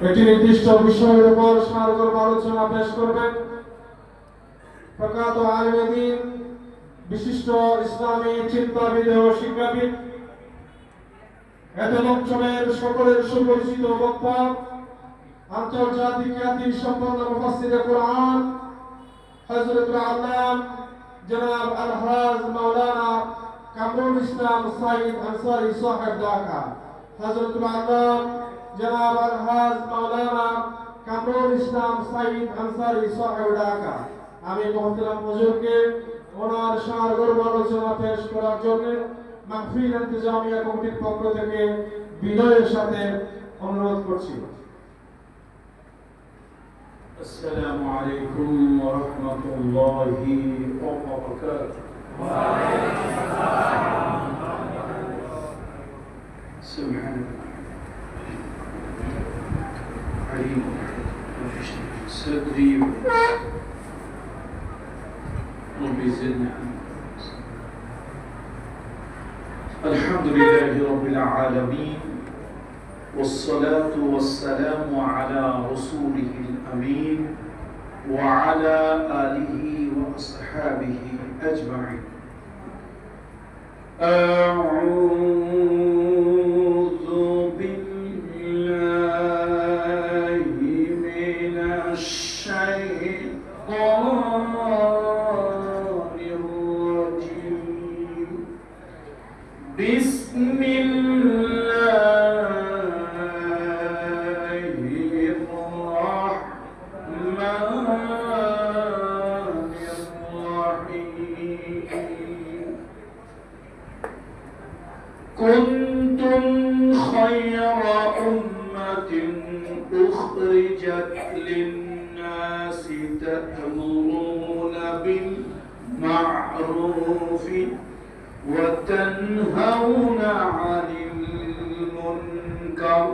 একটি নির্দিষ্ট বিষয়ের উপর সারগর্ভ আলোচনা পেশ করবেন প্রখ্যাত আলেমে দ্বীন, বিশিষ্ট ইসলামী চিন্তাবিদ ও শিক্ষাবিদ, এত অঞ্চলের সকলের সুপরিচিত বক্তা, আন্তর্জাতিক খ্যাতি সম্পন্ন মুফাসসিরে কুরআন হযরতুল আল্লাম জনাব আলহাজ মাওলানা কামরুল ইসলাম সাইদ আনসারী সাহেব ঢাকা। হযরতুল আল্লাম জনাব আলহাজ মাওলানা কামরুল ইসলাম সাইদ আনসারী সাহেব ঢাকা। আমি মুহতারাম হুজুরকে ওনার সারগর্ভ আলোচনা পেশ করার জন্য মাহফিল ইন্তেজামিয়া কমিটির পক্ষ থেকে বিনয়ের সাথে অনুরোধ করছি। السلام عليكم ورحمة الله وبركاته. وعليكم السلام. سبحان الله عليم صدري ربي زدنا. الحمد لله رب العالمين، والصلاة والسلام على رسوله الأمين وعلى آله وأصحابه أجمعين. أعوذ بالله من الشيطان الرجيم. بسم كنتم خير أمة أخرجت للناس تأمرون بالمعروف وتنهون عن المنكر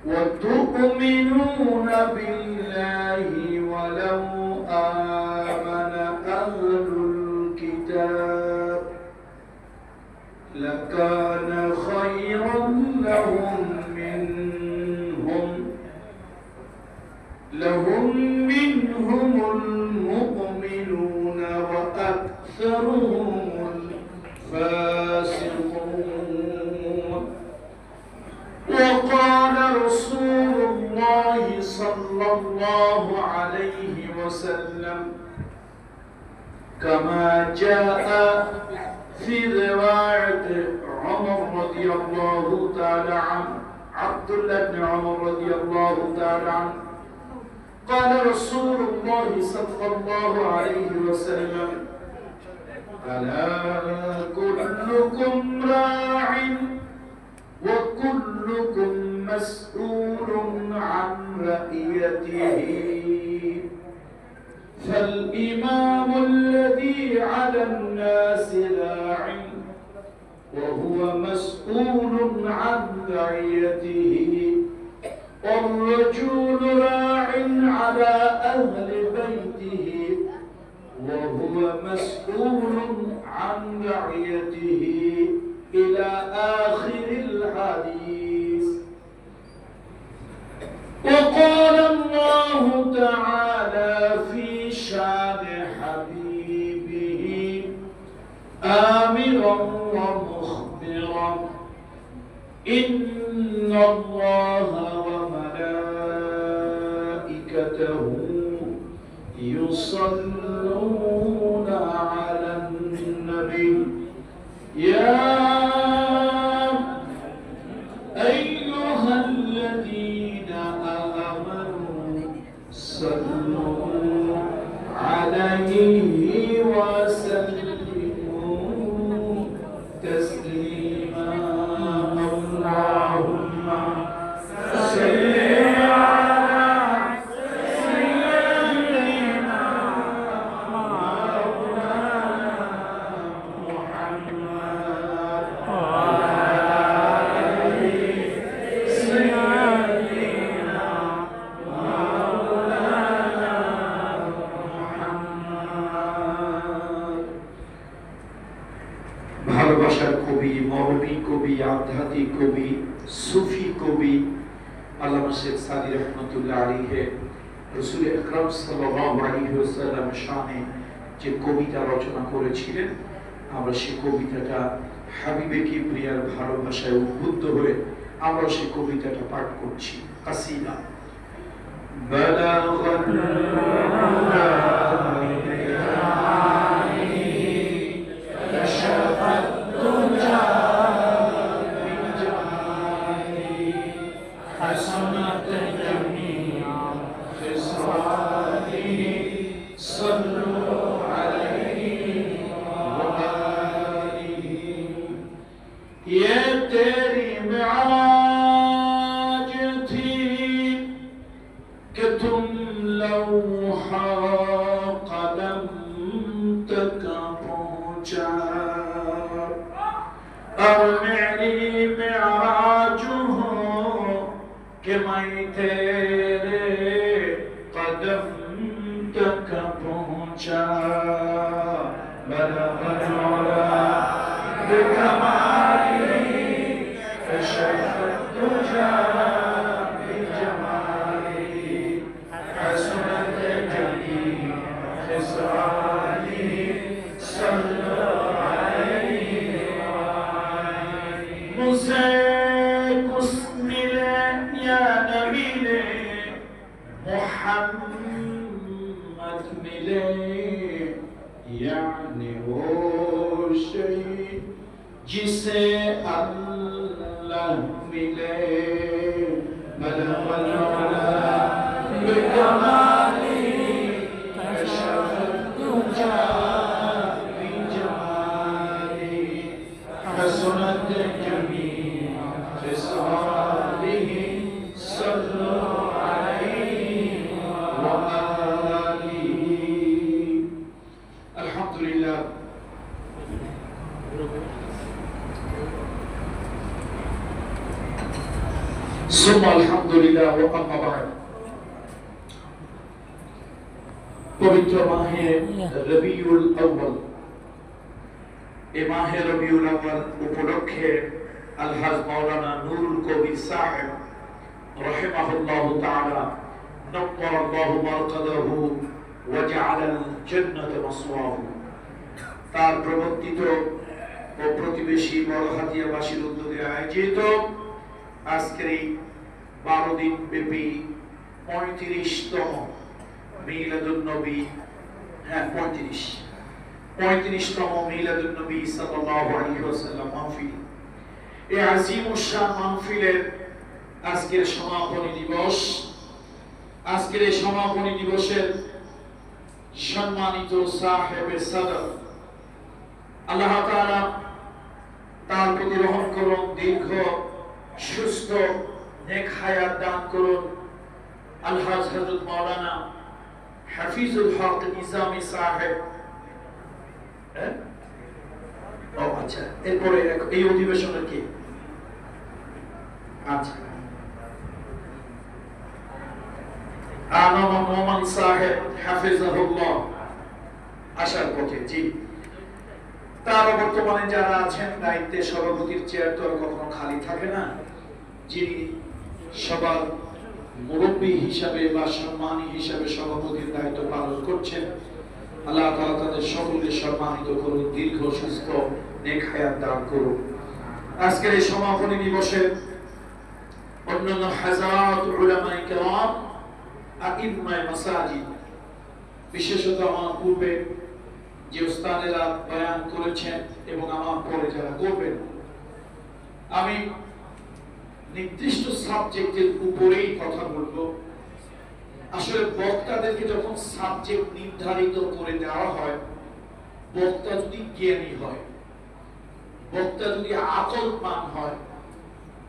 وتؤمنون بالله ولو آمن أهل الكتاب لكان خيرا لهم المؤمنون وأكثرهم الفاسقون. وقال رسول الله صلى الله عليه وسلم كما جاء في رواية عمر رضي الله تعالى عنه، عبد الله بن عمر رضي الله تعالى عنه، قال رسول الله صلى الله عليه وسلم ألا كلكم راع وكلكم مسؤول عن رعيته، فالإمام الذي على الناس راع وهو مسؤول عن رعيته، والرجل راع على أهل بيته وهو مسؤول عن رعيته، إلى آخر الحديث. وقال الله تعالى في شان حبيبه آمرا ومخبرا إن الله وملائكته يصلون على النبي يا أيها الذين آمنوا صلوا عليه وسلموا تسليما. اللهم صل ভালোবাসার কবি, মরমী কবি, আধ্যাত্মিক কবি, সুফি কবি আল্লামা শেখ সাদি রহমতুল্লাহ আলাইহি রাসূল আকরাম সাল্লাল্লাহু আলাইহি ওয়াসাল্লামের শানে যে কবিতা রচনা করেছিলেন, আমরা সেই কবিতাটা হাবিবে কিবরিয়ার ভালোবাসায় উদ্বুদ্ধ হয়ে আমরা সেই কবিতাটা পাঠ করছি। কাসিদা ये तेरी मेराज थी कि तुम लौहा कलम तक पहुंचा, और मेरी मेराज हो कि मैं तेरे कदम तक पहुंचा। बलग़ मौला बिकमाली कशफ़ तुझा बिजमाली, हसनत जमील खिसाली सल्लल्लाहु अलैहि वसल्लम। मुझसे कुछ मिले या न मिले, मुहम्मद मिले यानी वो शई जिसे अल्लाह मिले। बलग़ मौला बिकमाली कशफ़ तुझा बिजमाली, हसनत जमील खिसालिही सल्लल्लाहु अलैहि वसल्लम। अल्हम्दुलिल्लाह। सुम्मा अल्हम्दुलिल्लाह व अम्मा बाद। पवित्र माहे रबीउल अव्वल, ए माहे रबीउल अव्वल उपलक्षे अलहाज मौलाना नूरुल कबीर साहेब रहिमाहुल्लाह ताआला नव्वरल्लाहु मरकदाहु व जअलाल जन्नत मसवाहु, তার প্রবর্তিত ও প্রতিবেশী বড়হাতিয়াবাসীর উদ্যোগে আয়োজিত আজকের এই 12 দিন ব্যাপী 35তম মিলাদুন নবী, 35তম মিলাদুন নবী সাল্লাল্লাহু আলাইহি ওয়াসাল্লাম মাহফিল, এই আজিমুশ শান মাহফিলের আজকের সমাপনী দিবস। আজকের এই সমাপনী দিবসের সম্মানিত সাহেবে সদর আল্লাহ তাআলা তার প্রতি রহম করুন, দীর্ঘ সুস্থ নেক হায়াত দান করুন। আলহাজ হযরত মাওলানা হাফিজুল হক নিজামী সাহেব, আচ্ছা এরপরে এই অধিবেশনের কি আচ্ছা আনামা মোহাম্মদ সাহেব হাফিজাহুল্লাহ আশার পথে। জি, তার বর্তমানে যারা আছেন দায়িত্বে, সভাপতির চেয়ার তো আর কখনো খালি থাকে না, যিনি সবার মুরব্বী হিসাবে বা সম্মানী হিসাবে সভাপতির দায়িত্ব পালন করছেন, আল্লাহ তাআলা তাদের সকলকে সম্মানিত করুন, দীর্ঘ সুস্থ নেক হায়াত দান করুন। আজকের এই সমাপনী দিবসে অন্যান্য হাজারাত উলামায়ে কেরাম, আইম্মায়ে মাসাজিদ, বিশেষত আমার পূর্বে যে উস্তাদেরা বয়ান করেছেন এবং আমার পরে যারা করবেন, আমি নির্দিষ্ট সাবজেক্টের উপরেই কথা বলবো। আসলে বক্তাদেরকে যখন সাবজেক্ট নির্ধারিত করে দেওয়া হয়, বক্তা যদি জ্ঞানী হয়, বক্তা যদি আকলমান হয়,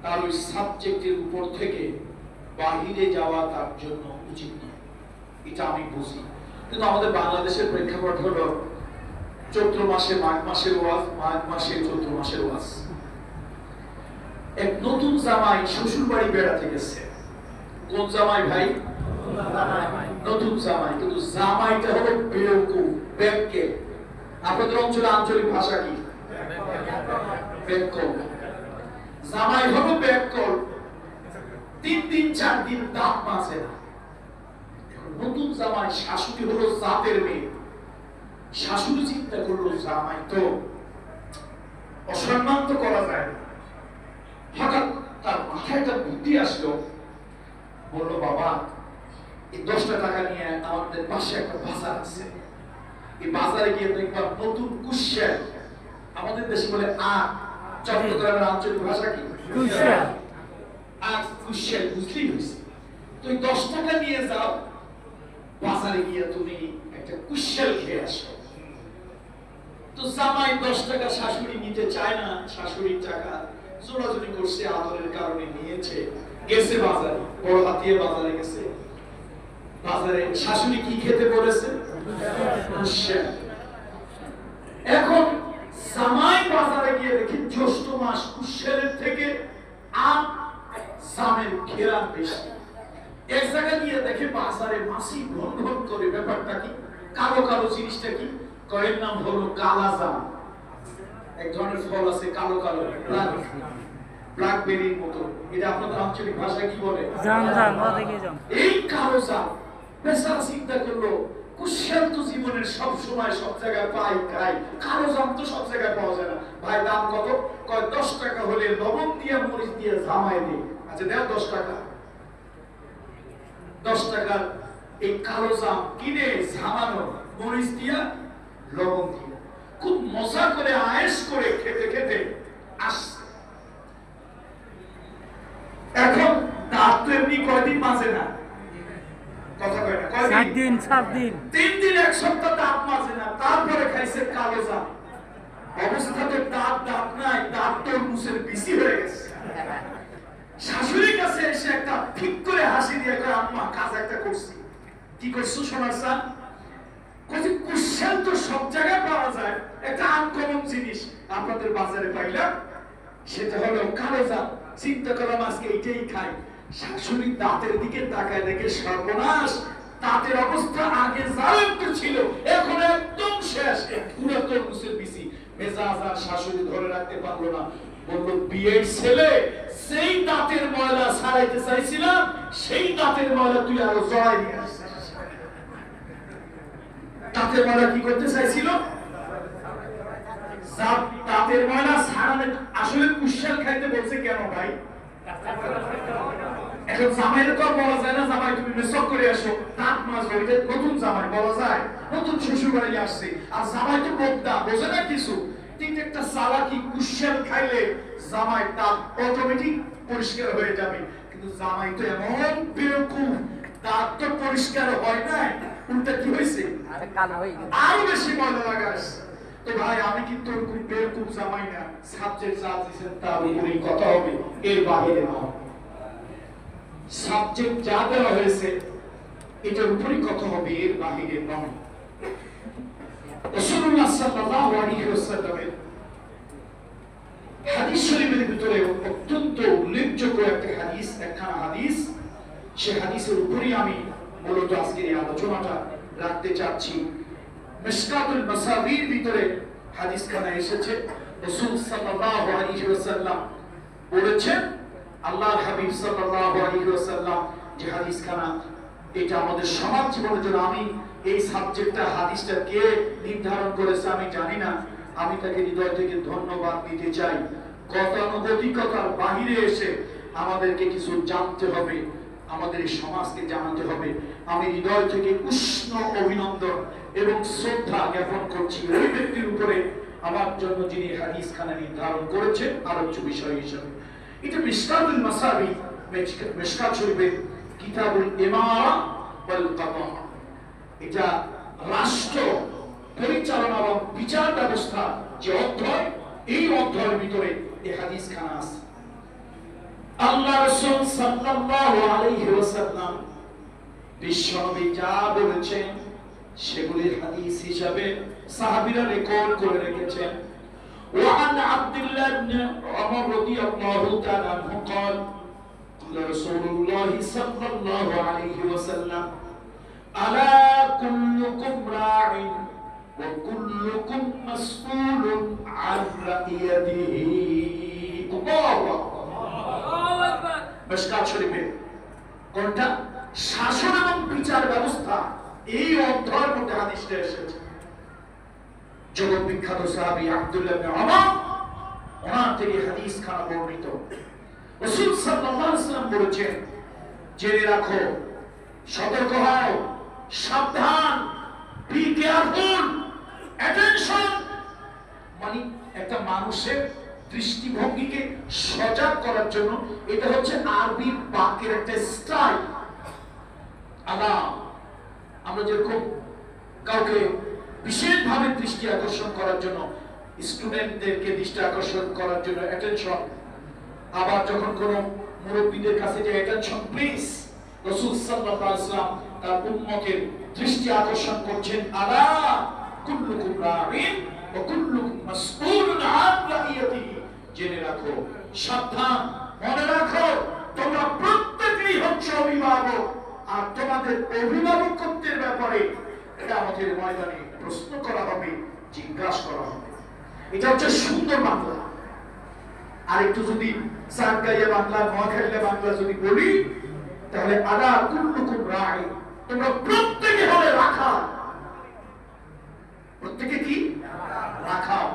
তার ওই সাবজেক্টের উপর থেকে বাহিরে যাওয়া তার জন্য উচিত নয়, এটা আমি বুঝি। কিন্তু আমাদের বাংলাদেশের প্রেক্ষাপট হলো চৈত্র মাসে মাঘ মাসের ওয়াজ, মাঘ মাসে চৈত্র মাসের ওয়াজ। এক নতুন জামাই শ্বশুর বাড়ি বেড়াতে গেছে। কোন জামাই ভাই? নতুন জামাই। কিন্তু জামাইটা হলো বেউকুফ, বেক্কে। আপনাদের অঞ্চলে আঞ্চলিক ভাষা কি? বেক্কল। জামাই হলো বেক্কল। 3 দিন 4 দিন দাঁত মাজে না। এখন নতুন জামাই, শাশুড়ি হলো জাতের মেয়ে, শাশুড়ি চিন্তা করলো জামাই তো অসম্মান তো করা যায় না। হঠাৎ তার মাথায় একটা বুদ্ধি আসলো, বললো বাবা এই 10টা টাকা নিয়ে আমাদের পাশে একটা বাজার আছে, এই বাজারে গিয়ে দেখবা নতুন কুশিয়ার, আমাদের দেশে বলে আখ, চট্টগ্রামের আঞ্চলিক ভাষা কি কুশিয়ার, আখ কুশিয়ার বুঝলেই হয়েছে। তো 10 টাকা নিয়ে যাও, বাজারে গিয়ে তুমি একটা কুশিয়ার খেয়ে আসো। তো জামাই 10 টাকা শাশুড়ি নিতে চায় না, শাশুড়ির টাকা জোরাজুরি করছে, আদরের কারণে নিয়েছে, গেছে বাজারে, বড় হাতিয়ে বাজারে গেছে। বাজারে শাশুড়ি কি খেতে বলেছে? কুশিয়ার। এখন জামাই বাজারে গিয়ে দেখি জ্যৈষ্ঠ মাস, কুশিয়ারের থেকে আম জামের ঘেরান বেশি। এক জায়গায় গিয়ে দেখে বাজারে মাছি ঘন ঘন করে, ব্যাপারটা কি? কালো কালো জিনিসটা কি? কয়ের নাম হলো কালা জাম। এক ধরনের ফল আছে কালো কালো, ব্ল্যাকবেরির মতো। এটা আপনাদের আঞ্চলিক ভাষায় কি বলে? জাম জাম, ওদিকে জাম। এই কালো জাম বেচারা চিন্তা করলো কুশিয়ার তো জীবনের সব সময় সব জায়গায় পাই খাই, কালো জাম তো সব জায়গায় পাওয়া যায় না। ভাই দাম কত? কয় 10 টাকা হলে লবণ দিয়ে মরিচ দিয়ে জামাই দিই। আচ্ছা দাও 10 টাকা। 10 টাকার এই কালো জাম কিনে জামানো, মরিচ দিয়া লবণ দিয়া খুব মজা করে আয়েশ করে খেতে খেতে আসছে। এখন দাঁত তো এমনি কয়দিন মাজে না, কথা কয় না, 7 দিন 7 দিন 3 দিন 1 সপ্তাহ দাঁত মাজে না, তারপরে খাইছে কালো জাম। অবস্থা তো দাঁত নাই, দাঁত তো মুসের বিসি হয়ে গেছে। শাশুড়ির কাছে এসে একটা ঠিক করে হাসি দিয়ে কয় আম্মা কাজ একটা করছি। কি করছো সোনার সান? কইছে কুশিয়ার তো সব জায়গায় পাওয়া যায়, একটা আনকমন জিনিস আপনাদের বাজারে পাইলাম, সেটা হলো কালো জাম। চিন্তা করলাম আজকে এটাই খাই। শাশুড়ি দাঁতের দিকে তাকায় দেখে সর্বনাশ, দাঁতের অবস্থা আগে জালেম তো ছিল, এখন একদম শেষ, পুরো তরমুজের বিসি। মেজাজ আর শাশুড়ি ধরে রাখতে পারলো না, বলল বিয়ের ছেলে, সেই দাঁতের ময়লা ছাড়াইতে চাইছিলাম, সেই দাঁতের ময়লা তুই আরো জড়াই নিয়ে আসছিস। দাঁতের ময়লা কি করতে চাইছিল? দাঁতের ময়লা ছাড়ানো। আসলে কুশিয়ার খাইতে বলছে কেন ভাই? এখন জামাইরে তো বলা যায় না জামাই তুমি মেসক করে আসো, দাঁত মাজো, এটা নতুন জামাই বলা যায়, নতুন শ্বশুর বাড়ি আসছে। আর জামাই তো বোকা, বোঝে না কিছু। কিন্তু একটা চালাকি, কুশিয়ার খাইলে জামাই দাঁত অটোমেটিক পরিষ্কার হয়ে যাবে। কিন্তু জামাই তো এমন বেকুব, দাঁত তো পরিষ্কার হয় না, উল্টা কি হয়েছে? আরো বেশি ময়লা লাগাস। তো ভাই আমি কিন্তু ওরকম বেকুব জামাই না, সাবজেক্ট যা দিয়েছেন তার উপরেই কথা হবে, এর বাইরে নয়। সাবজেক্ট যা দেওয়া হয়েছে এটার উপরেই কথা হবে, এর বাইরে নয়। রাসূলুল্লাহ সাল্লাল্লাহু আলাইহি ওয়াসাল্লামের হাদিস শরীফের ভিতরে অত্যন্ত উল্লেখযোগ্য একটা হাদিস, একখানা হাদিস, সে হাদিসের উপরেই আমি মূলত আজকের এই আলোচনাটা রাখতে চাচ্ছি। মিশকাতুল মাসাবির ভিতরে হাদিসখানা এসেছে। রাসূল সাল্লাল্লাহু আলাইহি ওয়াসাল্লাম বলেছেন, আল্লাহর হাবিব সাল্লাল্লাহু আলাইহি ওয়াসাল্লাম যে হাদিসখানা, এটা আমাদের সমাজ জীবনের জন্য, আমি এই সাবজেক্টটা হাদিসটা কে নির্ধারণ করেছে আমি জানি না, আমি তাকে হৃদয় থেকে ধন্যবাদ দিতে চাই। গতানুগতিকতার বাহিরে এসে আমাদেরকে কিছু জানতে হবে, আমাদের এই সমাজকে জানাতে হবে। আমি হৃদয় থেকে উষ্ণ অভিনন্দন এবং শ্রদ্ধা জ্ঞাপন করছি ওই ব্যক্তির উপরে আমার জন্য যিনি হাদিসখানা নির্ধারণ করেছেন আলোচ্য বিষয় হিসেবে। এটা মিশকাতুল মাসাবি, মিশকাত শরীফের কিতাবুল ইমারা ওয়াল কাদা। এটা রাষ্ট্র পরিচালনা এবং বিচার ব্যবস্থা যে অধ্যায়, এই অধ্যায়ের ভিতরে এই হাদিসখানা আছে। আল্লাহ রাসূল সাল্লাল্লাহু আলাইহি ওয়াসাল্লাম বিশ্বনবী যা বলেছেন সেগুলি হাদিস হিসাবে সাহাবীরা রেকর্ড করে রেখেছেন। وعن عبد الله بن عمر رضي الله تعالى عنه قال قال رسول الله صلى الله عليه وسلم ألا كلكم راع وكلكم مسؤول عن رعيته. الله أكبر. মিশকাত শরীফে। কোনটা? শাসন এবং বিচার ব্যবস্থা, এই অধ্যায়ের মধ্যে হাদিসটা এসেছে। জগৎ বিখ্যাত সাহাবী আব্দুল্লাহ ইবনে ওমর, ওনার থেকে হাদিস খানা বর্ণিত। রাসূল সাল্লাল্লাহু আলাইহি ওয়াসাল্লাম বলেছেন, জেনে রাখো, সতর্ক হও, সাবধান, বি কেয়ারফুল, অ্যাটেনশন। মানে একটা মানুষের দৃষ্টিভঙ্গিকে সজাগ করার জন্য এটা হচ্ছে আরবি বাক্যের একটা স্টাইল। আমরা যেরকম কাউকে বিশেষভাবে দৃষ্টি আকর্ষণ করার জন্য, স্টুডেন্টদেরকে দৃষ্টি আকর্ষণ করার জন্য অ্যাটেনশন, আবার যখন কোনো মুরব্বীদের কাছে যে অ্যাটেনশন প্লিজ, রাসূল সাল্লাল্লাহু আলাইহি ওয়াসাল্লাম তার উম্মতের দৃষ্টি আকর্ষণ করছেন, আলা কুল্লুকুম রাঈন ওয়া কুল্লুকুম মাসউলুন আন রাইয়াতিহি। জেনে রাখো, সাবধান, মনে রাখো, তোমরা প্রত্যেকেই হচ্ছে অভিভাবক, আর তোমাদের অভিভাবকত্বের ব্যাপারে কিয়ামতের ময়দানে প্রশ্ন করা হবে, জিজ্ঞাসা করা হবে। এটা হচ্ছে সুন্দর বাংলা। আর একটু যদি সাতগাইয়া বাংলা, নোয়াখালীয়া বাংলা যদি বলি, তাহলে আলা কুল্লুকুম রাঈন, তোমরা প্রত্যেকে হলে রাখাল। প্রত্যেকে কি? রাখাল।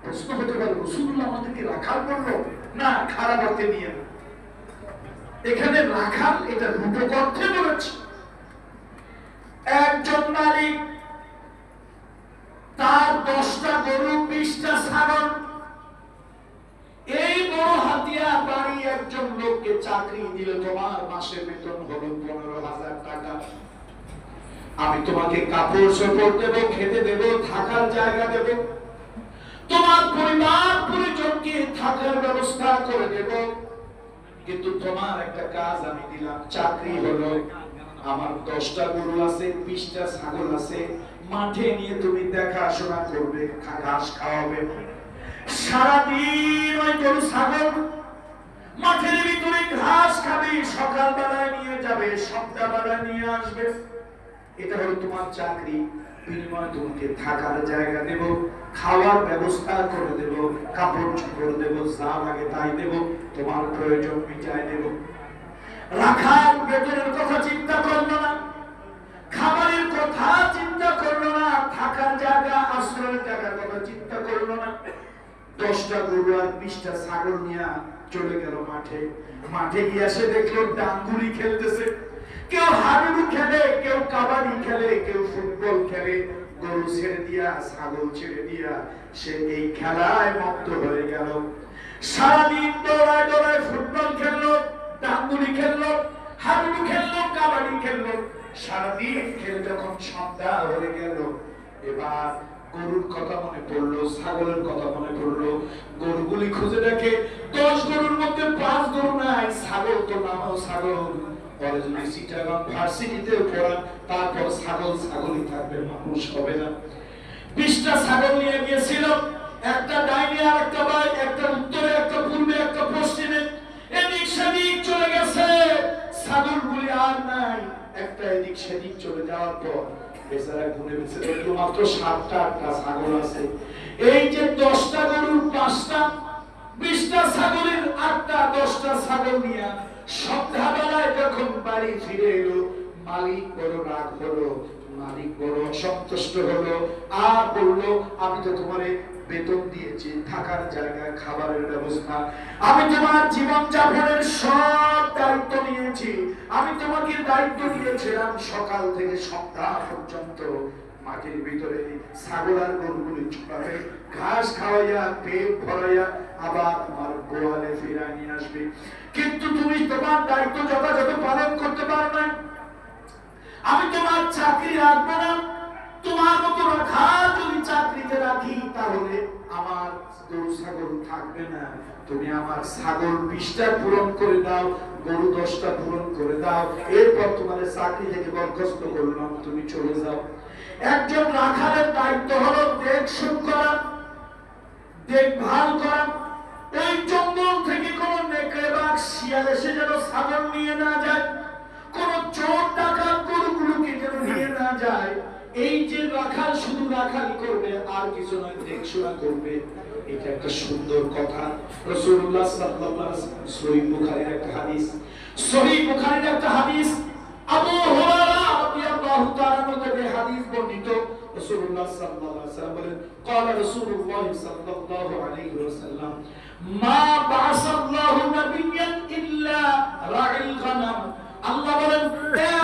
প্রশ্ন হতে পারে, রাসূলুল্লাহ আমাদেরকে রাখাল বললো? না, খারাপ অর্থে নিয়ে না। এখানে রাখাল এটা রূপক অর্থে বলেছে। একজন মালিক তার 10টা গরু, 20টা ছাগল, এই বড় হাতিয়া বাড়ি একজন লোককে চাকরি দিল, তোমার মাসের বেতন হলো 15,000 টাকা। আমি তোমাকে কাপড় চোপড় দেব, খেতে দেব, থাকার জায়গা দেব, তোমার পরিবার পরিজনকে থাকার ব্যবস্থা করে দেব, কিন্তু তোমার একটা কাজ আমি দিলাম, চাকরি হলো আমার 10টা গরু আছে, 20টা ছাগল আছে, মাঠে নিয়ে তুমি দেখাশোনা করবে, ঘাস খাওয়াবে। সারাদিন ওই গরু ছাগল মাঠের ভিতরে ঘাস খাবে, সকাল বেলায় নিয়ে যাবে, সন্ধ্যা বেলায় নিয়ে আসবে। এটা হলো তোমার চাকরি। বিনিময়ে তোমাকে থাকার জায়গা দেব, খাওয়ার ব্যবস্থা করে দেব, কাপড় চোপড় দেব, যা লাগে তাই দেব, তোমার প্রয়োজন মিটাই দেব। রাখাল বেতনের কথা চিন্তা করলো না, খাবারের কথা চিন্তা করলো না, থাকার জায়গা, আশ্রয়ের জায়গার কথা চিন্তা করলো না। 10টা গরু আর 20টা ছাগল নিয়ে চলে গেল মাঠে। মাঠে গিয়ে এসে দেখলো ডাঙ্গুলি খেলতেছে, কেউ হাডুডু খেলে, কেউ কাবাডি খেলে, কেউ ফুটবল খেলে। গরু ছেড়ে দিয়া, ছাগল ছেড়ে দিয়া সে এই খেলায় মত্ত হয়ে গেল। সারাদিন দৌড়ায় দৌড়ায় ফুটবল খেললো, ডাঙ্গুলি খেললো, হাডুডু খেললো, কাবাডি খেললো। সারাদিন খেলে যখন সন্ধ্যা হয়ে গেল, এবার গরুর কথা মনে পড়লো, ছাগলের কথা মনে পড়লো। গরুগুলি খুঁজে দেখে 10 গরুর মধ্যে 5 গরু নাই, ছাগল তো নামও ছাগল। পরে যদি চিটাগাং ভার্সিটিতে পড়ান, তারপর ছাগল ছাগলই থাকবে, মানুষ হবে না। 20টা ছাগল নিয়ে গিয়েছিল, একটা ডাইনে আর একটা বাই, একটা উত্তরে, একটা পূর্বে, একটা পশ্চিমে, এদিক সেদিক চলে গেছে। ছাগলগুলি আর নাই। একটা এদিক সেদিক চলে যাওয়ার পর বেচারা ঘুরে বেঁচে দেখলো মাত্র 7টা-8টা ছাগল আছে। এই যে 10টা গরুর 5টা, 20টা ছাগলের 8টা, 10টা ছাগল নিয়ে সন্ধ্যাবেলায় যখন বাড়ি ফিরে এলো, মালিক বড় রাগ হলো, মালিক বড় অসন্তুষ্ট হলো, আর বললো, আমি তো তোমারে বেতন দিয়েছি, থাকার জায়গা, খাবারের ব্যবস্থা, আমি তোমার জীবন যাপনের সব দায়িত্ব নিয়েছি, আমি তোমাকে দায়িত্ব দিয়েছিলাম সকাল থেকে সন্ধ্যা পর্যন্ত মাঠের ভিতরে ছাগল আর গরুগুলি চড়াবে, ঘাস খাওয়াইয়া, পেট ভরাইয়া আবার তোমার গোয়ালে ফিরাই নিয়ে আসবে, কিন্তু তুমি তোমার দায়িত্ব যথাযথ পালন করতে পারো না। আমি তোমার চাকরি রাখবো না। তোমার মতো রাখাল যদি চাকরিতে রাখি, তাহলে আমার গরু ছাগল থাকবে না। তুমি আমার ছাগল 20টা পূরণ করে দাও, গরু 10টা পূরণ করে দাও, এরপর তোমার চাকরি থেকে বরখাস্ত করলাম, তুমি চলে যাও। একজন রাখালের দায়িত্ব হলো দেখশন করা, দেখভাল করা। এই জঙ্গল থেকে কোন নেকড়ে বাঘ শিয়াল এসে যেন ছাগল নিয়ে না যায়, কোন চোর ডাকাত গরুগুলোকে যেন নিয়ে না যায়, এই যে রাখাল শুধু রাখালি করবে আর কিছু নয়, দেখশোনা করবে, এটা একটা সুন্দর কথা। রাসূলুল্লাহ সাল্লাল্লাহু আলাইহি ওয়াসাল্লাম, সহিহ বুখারীর একটা হাদিস, সহিহ বুখারীর একটা হাদিস, আবু হুরায়রা রাদিয়াল্লাহু তাআলা থেকে হাদিস বর্ণিত। রাসূলুল্লাহ সাল্লাল্লাহু আলাইহি ওয়াসাল্লাম বলেন, ক্বালা রাসূলুল্লাহ সাল্লাল্লাহু আলাইহি ওয়াসাল্লাম, মা বা'সাল্লাহু নাবিয়্যান ইল্লা রা'ইল গানাম। আল্লাহ বলেন,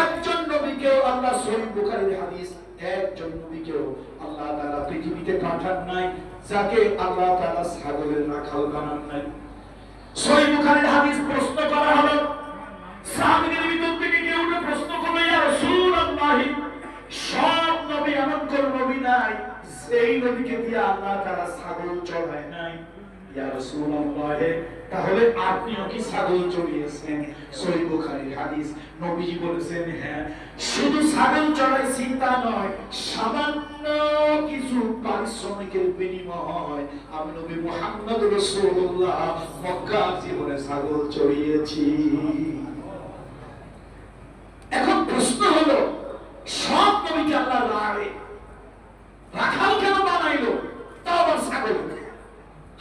একজন নবীকেও, আল্লাহ সহিহ বুখারীর হাদিস, একজন নবীকেও আল্লাহ তাআলা পৃথিবীতে পাঠান নাই যাকে আল্লাহ তাআলা ছাগলের রাখাল বানান নাই। সহিহ বুখারীর হাদিস। প্রশ্ন করা হলো, সাহাবীদের ভিতর থেকে কেউ প্রশ্ন করলো, ইয়া রাসূলুল্লাহ, সব নবী এমন কোন নবী নাই সেই নবীকে দিয়ে আল্লাহ তাআলা ছাগল চড়ায় নাই? ইয়া রাসূলুল্লাহ, তাহলে আপনিও কি ছাগল চড়িয়েছেন? সহিহ বুখারীর হাদিস। নবীজি বলেছেন, হ্যাঁ, শুধু ছাগল চড়াইছি তা নয়, সামান্য কিছু পারিশ্রমিকের বিনিময় আমি নবী মুহাম্মদ রাসূলুল্লাহ মক্কা জীবনে ছাগল চড়িয়েছি। এখন প্রশ্ন হলো, সব নবীকে আল্লাহ রাখাল কেন বানাইলো? তাও আবার ছাগল।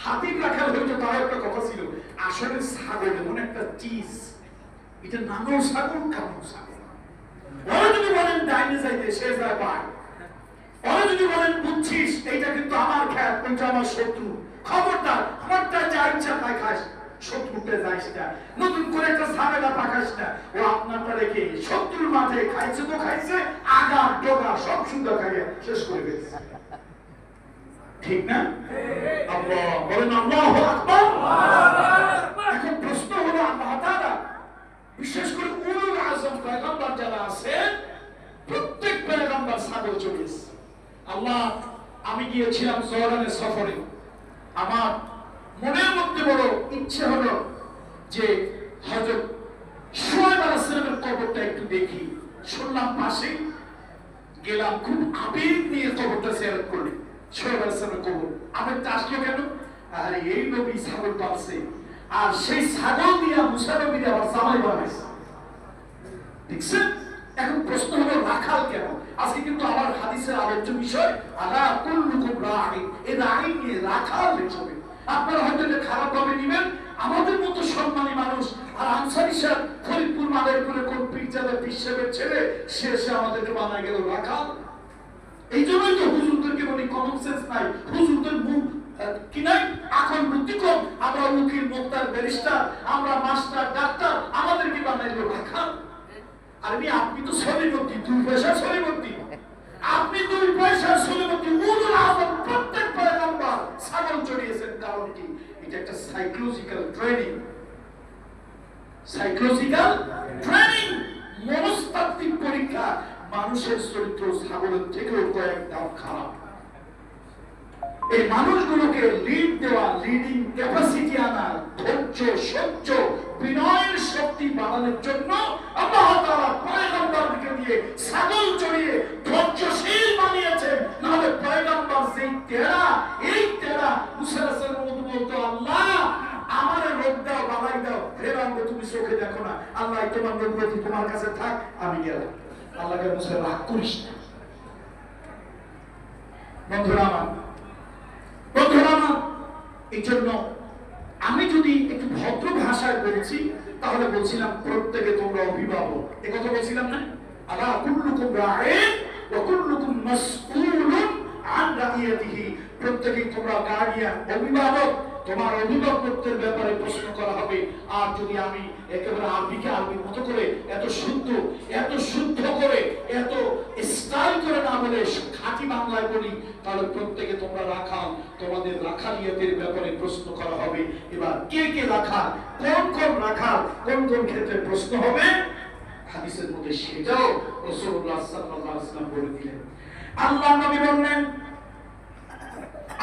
হাতির রাখাল হইতো তাও একটা কথা ছিল, আসলে ছাগল এমন একটা চিজ, এটা নামও ছাগল, কামও ছাগল। ওরা যদি বলেন ডাইনে যাইতে, সে যায় পায়। ওরা যদি বলেন বুঝছিস এইটা কিন্তু আমার খেত, ওইটা আমার শত্রু, খবরদার আমারটা যা ইচ্ছা তাই খাস, শত্রুতে যাইস না, নতুন করে একটা ঝামেলা পাকাস না। ও আপনারটা রেখে শত্রুর মাঝে খাইছে তো খাইছে, আগা ডগা সব সুন্দর খাইয়ে শেষ করে দিয়েছে। ঠিক না? আল্লাহ বলেন, আল্লাহু আকবার। এখন প্রশ্ন হলো, আল্লাহ তাআলা বিশেষ করে উলুল আযম পয়গম্বর যারা আছেন, প্রত্যেক পয়গম্বর ছাগল চড়িয়েছে। আল্লাহ, আমি গিয়েছিলাম জর্ডানের সফরে, আমার মনের মধ্যে বড় ইচ্ছে হলো যে হযরত শুআয়ব আলাইহিস সালামের কবরটা একটু দেখি। শুনলাম পাশে, গেলাম, খুব আবেগ নিয়ে কবরটা জিয়ারত করলাম। শুআয়ব আলাইহিস সালামের কবর। আবেগটা আসলো কেন? আরে এই নবী ছাগল পালছে, আর সেই ছাগল দিয়ে মুসা নবীর আবার জামাই বানাইছে। দেখছেন? এখন প্রশ্ন হলো, রাখাল কেন? আজকে কিন্তু আমার হাদিসের আলোচ্য বিষয় আলা কুল্লুকুম রাঈন। এই রাঈন নিয়ে, রাখাল হিসেবে আপনারা হয়তো এটা খারাপ ভাবে নিবেন। আমাদের মতো সম্মানী মানুষ, আর আনসারী সাহেব ফরিদপুর মাদারীপুরে কোন পীরজাদা পীর সাহেবের ছেলে, সে আমাদেরকে বানায় গেল রাখাল। এই জন্যই তো হুজুরদেরকে বলি কমন সেন্স নাই, হুজুরদের মুখ কি নাই, এখন বুদ্ধি কম। আমরা উকিল, মুক্তার, ব্যারিস্টার, আমরা মাস্টার, ডাক্তার, আমাদেরকে বানাইল রাখাল। আরে আপনি তো সলিমতি, 2 পয়সা সলিমতি, আপনি 2 পয়সা সলিমতি। উলুল আযম প্রত্যেক পয়গম্বর ছাগল চড়িয়েছেন। কারণ কি? এটা একটা সাইকোলজিক্যাল ট্রেনিং, সাইকোলজিক্যাল ট্রেনিং, মনস্তাত্ত্বিক পরীক্ষা। মানুষের চরিত্র ছাগলের থেকেও কয়েক ধাপ খারাপ। এই মানুষগুলোকে লিড দেওয়া, লিডিং ক্যাপাসিটি আনা, ধৈর্য, সহ্য, বিনয়ের শক্তি বাড়ানোর জন্য আল্লাহ তাআলা পয়গম্বরকে দিয়ে ছাগল চড়িয়ে ধৈর্যশীল বানিয়েছেন। নাহলে পয়গম্বর যেই তেরা, এই তেরা মুসা রাসূলের মতো বলতো, আল্লাহ আমারে রোগ দাও, বালাই দাও, ফেরাউনকে তুমি চোখে দেখো না, আল্লাহ তোমার নবুয়ত তোমার কাছে থাক, আমি গেলাম। আল্লাহকে মুসা রাগ করিস না। বন্ধুরা আমার, এই জন্য আমি যদি একটু ভদ্র ভাষায় বলছি, তাহলে বলছিলাম প্রত্যেকে তোমরা অভিভাবক। এই কথা বলছিলাম না? আলা কুল্লুকুম রাঈন ওয়া কুল্লুকুম মাসউলুন আন রাইয়াতিহি। প্রত্যেকেই তোমরা গার্ডিয়ান, অভিভাবক। তোমার অভিভাবকত্বের ব্যাপারে প্রশ্ন করা হবে। আর যদি আমি একেবারে আরবিকে আরবির মতো করে এত শুদ্ধ করে, এত স্টাইল করে না বলে খাঁটি বাংলায় বলি, তাহলে প্রত্যেকে তোমরা রাখাল, তোমাদের রাখালিয়াতের ব্যাপারে প্রশ্ন করা হবে। এবার কে কে রাখাল, কোন রাখাল, কোন ক্ষেত্রে প্রশ্ন হবে, হাদিসের মধ্যে সেটাও রাসূলুল্লাহ সাল্লাল্লাহু আলাইহি ওয়াসাল্লাম বলে দিলেন। আল্লাহ নবী বললেন,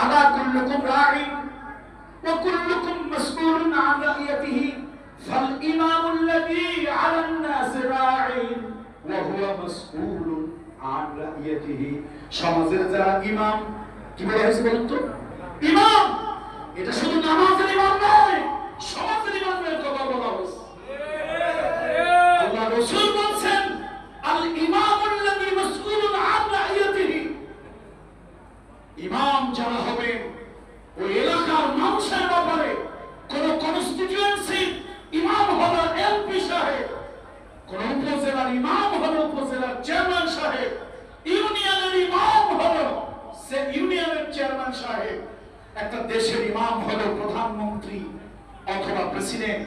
আলা কুল্লুকুম রাঈন ওয়া কুল্লুকুম মাসউলুন আন রাইয়াতিহি ফাল ইমামুল্লাযী আলান নাস রাঈন ওয়া হুয়া মাসউলুন আন রাইয়াতিহি। সমাজের যারা ইমাম, কি বলা হয়েছে বলুন তো? ইমাম। এটা শুধু নামাজের ইমাম নয়, সমাজের ইমামের কথা বলা হয়েছে। আল্লাহ রাসূল বলেন, আল ইমামুল্লাযী মাসউলুন আন রাইয়াতিহি চেয়ারম্যান সাহেব, একটা দেশের ইমাম হলো প্রধানমন্ত্রী অথবা প্রেসিডেন্ট,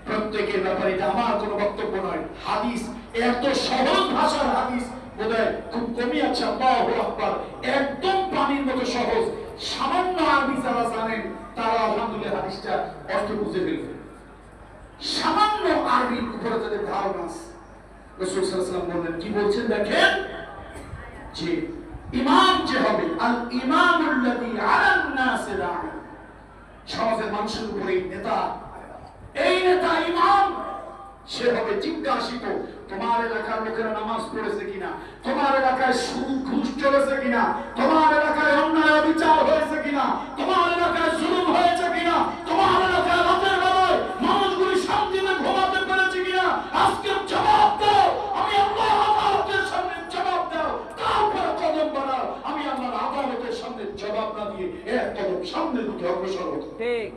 প্রত্যেকের ব্যাপারে এটা আমার কোনো বক্তব্য নয়। হাদিস এত সহজ ভাষার হাদিস বোধহয় খুব কমই আছে। আল্লাহু আকবার, একদম পানির মতো সহজ। সামান্য আরবি যারা জানেন তারা আলহামদুলিল্লাহ হাদিসটা অর্থ বুঝে ফেলবে। সামান্য আরবির উপরে তাদের ধারণা আছে। রাসূল সাল্লাল্লাহু আলাইহি ওয়াসাল্লাম বলেন, কি বলছেন দেখেন, যে ইমাম যে হবে, আল ইমামুল্লাযী আলান নাস রা'আ, সমাজের মানুষের উপরে নেতা, এই নেতা ইমাম, সে হবে জিজ্ঞাসিত তোমার এলাকার লোকেরা নামাজ পড়েছে কিনা, তোমার এলাকায় সুদ ঘুষ চলেছে কিনা, তোমার এলাকায় অন্যায় অবিচার হয়েছে কিনা, তোমার এলাকায় জুলুম হয়েছে কিনা, তোমার এলাকায় রাতের বেলায় মানুষগুলি শান্তিতে ঘুমাতে পেরেছে কিনা, আজকে জবাব দাও। আমি আল্লাহর আদালতের সামনে জবাব দাও, তারপরে কদম বাড়াও। আমি আল্লাহর আদালতের সামনে জবাব না দিয়ে এক কদম সামনের দিকে অগ্রসর হতে। ঠিক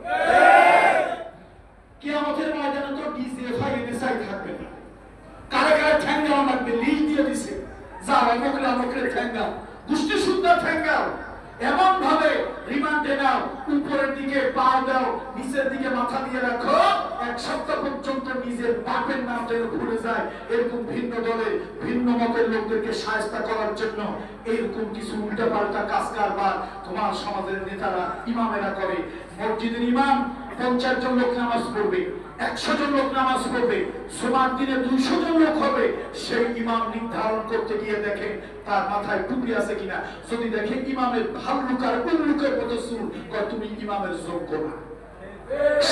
কিয়ামতের ময়দানে তো ডিজিএফআই এনএসআই থাকবে না। কারে কারে ঠ্যাঙ্গা লাগবে, লিস্ট দিয়ে দিছে, যা অমুকরা অমুকরে ঠ্যাঙ্গা, গোষ্ঠী সুন্দর ঠ্যাঙ্গা, এমন ভাবে রিমান্ডে নাও, উপরের দিকে পা দাও, নিচের দিকে মাথা দিয়ে রাখো, এক সপ্তাহ পর্যন্ত নিজের বাপের নাম যেন ভুলে যায়। এরকম ভিন্ন দলে ভিন্ন মতের লোকদেরকে শায়েস্তা করার জন্য এরকম কিছু উল্টাপাল্টা কাজ কারবার তোমার সমাজের নেতারা ইমামেরা করে। মসজিদের ইমাম 50 জন লোক নামাজ পড়বে, 100 জন লোক নামাজ পড়বে, জুমার দিনে 200 জন লোক হবে। সেই ইমাম নির্ধারণ করতে গিয়ে দেখে তার মাথায় টুপি আছে কিনা, যদি দেখে ইমামের ভাল্লুক আর উল্লুকের মতো চুল, কয় তুমি ইমামের যোগ্য না।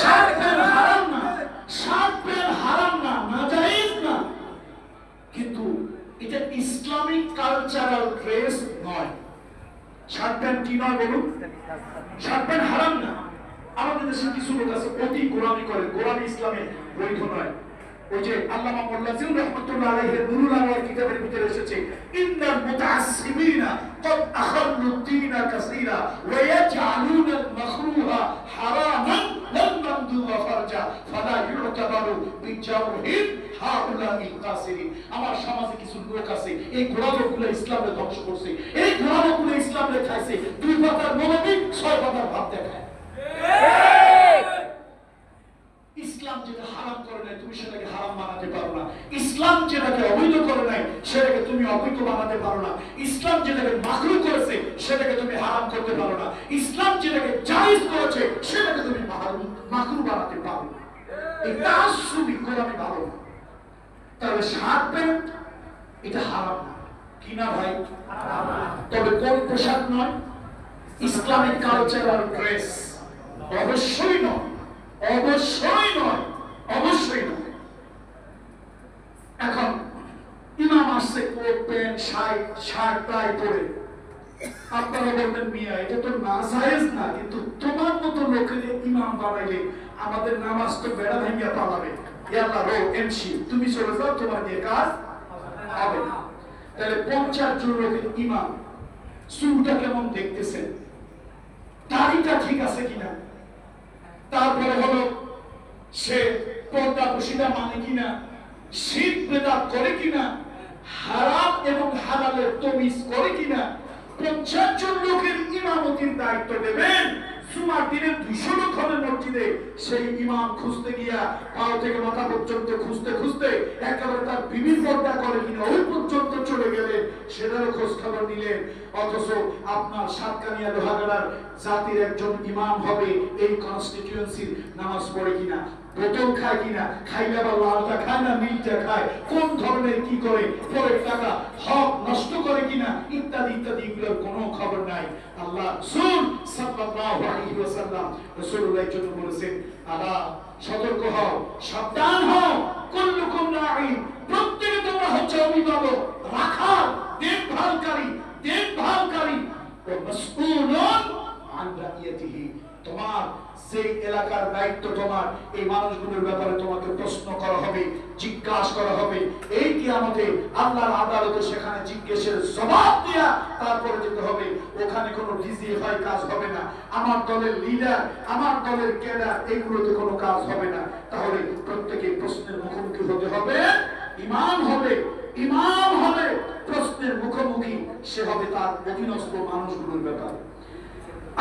শার্ট প্যান্ট হারাম না, শার্ট প্যান্ট হারাম না, নাজায়েজ না, কিন্তু এটা ইসলামিক কালচারাল ড্রেস নয়। শার্ট প্যান্ট কি নয় বলুন? শার্ট প্যান্ট হারাম না। আমাদের দেশে কিছু লোক আছে অতি গোলামি করে, গোলামি ইসলামে বৈধ নয়। ওই যে আল্লামা মোল্লা জিয়াউর রাহমাতুল্লাহ আলাইহি নুরুল আনোয়ার কিতাবের ভিতরে এসেছে, ইন্নাল মুতাআসসিবিনা ক্বাদ আখাল্লু দ্বীনা কাসীরা ওয়া ইয়াজআলুনা আল-মাকরুহা হারামান ওয়াল মামদুহা ফারজা ফালা ইউতাবারু বিজাওহিম হাউলাইল কাসিরিন। আমার সমাজে কিছু লোক আছে, এই গোলামগুলো ইসলামকে ধ্বংস করছে, এই গোলামগুলো ইসলামকে খাইছে, 2 পাতার নবী 6 পাতার ভাত দেখায়। ইসলাম যেটা হারাম করে নাই তুমি সেটাকে হারাম বানাতে পারো না। ইসলাম যেটাকে অবৈধ করে নাই সেটাকে তুমি অবৈধ বানাতে পারো না। ইসলাম যেটাকে মাকরুহ করেছে সেটাকে তুমি হারাম করতে পারো না। ইসলাম যেটাকে জায়েজ করেছে সেটাকে তুমি মাকরুহ বানাতে পারো না। এই তাআসসুবি গোলামি ভালো না। তাহলে শার্ট প্যান্ট এটা হারাম না, কি না ভাই? হারাম না। তবে কোন পোশাক নয়? ইসলামিক কালচারাল ড্রেস অবশ্যই নয়, অবশ্যই নয়, অবশ্যই নয়। এখন ইমাম আসছে কোট প্যান্ট শার্ট টাই পরে, আপনারা বলবেন মিয়া এটা তো নাজায়েজ না, কিন্তু তোমার মতো লোকের ইমাম বানাইলে আমাদের নামাজ তো বেড়া ভেঙে পালাবে। আল্লাহ রো এমসি তুমি চলে যাও, তোমার দিয়ে কাজ হবে না। তাহলে 50 জন লোকের ইমাম, চুলটা কেমন দেখতেছেন, দাড়িটা ঠিক আছে কিনা, তারপরে হলো সে পর্দা পুশিদা মানে কিনা, শিরক বিদআত করে কিনা, হারাম এবং হালালের তমিজ করে কিনা। 50 জন লোকের ইমামতির দায়িত্ব দেবেন, জুমার দিনে 200 লোক হবে মসজিদে, সেই ইমাম খুঁজতে গিয়া পাও থেকে মাথা পর্যন্ত খুঁজতে খুঁজতে একেবারে তার বিবির পর্দা করে কিনা ওই পর্যন্ত চলে গেলে সেটারও খোঁজ খবর নিলেন। অথচ আপনার সাতকানিয়া লোহাগাড়ার জাতির একজন ইমাম হবে, এই কনস্টিটিউয়েন্সির নামাজ পড়ে কিনা, বোতল খায় কিনা, খাইলে আবার লালটা খায় না নীলটা খায়, কোন ধরনের কি করে, পরে টাকা হক নষ্ট করে কিনা, ইত্যাদি ইত্যাদি, এগুলোর কোনো খবর নাই। আল্লাহ রাসূল সাল্লাল্লাহু আলাইহি ওয়াসাল্লাম রাসূলুল্লাহর জন্য বলেছেন, আলা সতর্ক হও, সাবধান হও, কুল্লুকুম রাঈন, প্রত্যেকে তোমরা হচ্ছে অভিভাবক, রাখাল, দেখভালকারী, ওয়া মাসউলুন আন রাইয়াতিহি, তোমার সেই এলাকার দায়িত্ব তোমার, এই মানুষগুলোর ব্যাপারে তোমাকে প্রশ্ন করা হবে, জিজ্ঞাসা করা হবে। এই কিয়ামতে আল্লাহর আদালতে সেখানে জিজ্ঞাসার জবাব দিয়া তারপরে যেতে হবে। ওখানে কোনো ডিজিএফআই কাজ হবে না, আমার দলের লিডার, আমার দলের ক্যাডার, এগুলোতে কোনো কাজ হবে না। তাহলে প্রত্যেকে প্রশ্নের মুখোমুখি হতে হবে। ইমাম হবে প্রশ্নের মুখোমুখি, সে হবে তার অধীনস্থ মানুষগুলোর ব্যাপারে।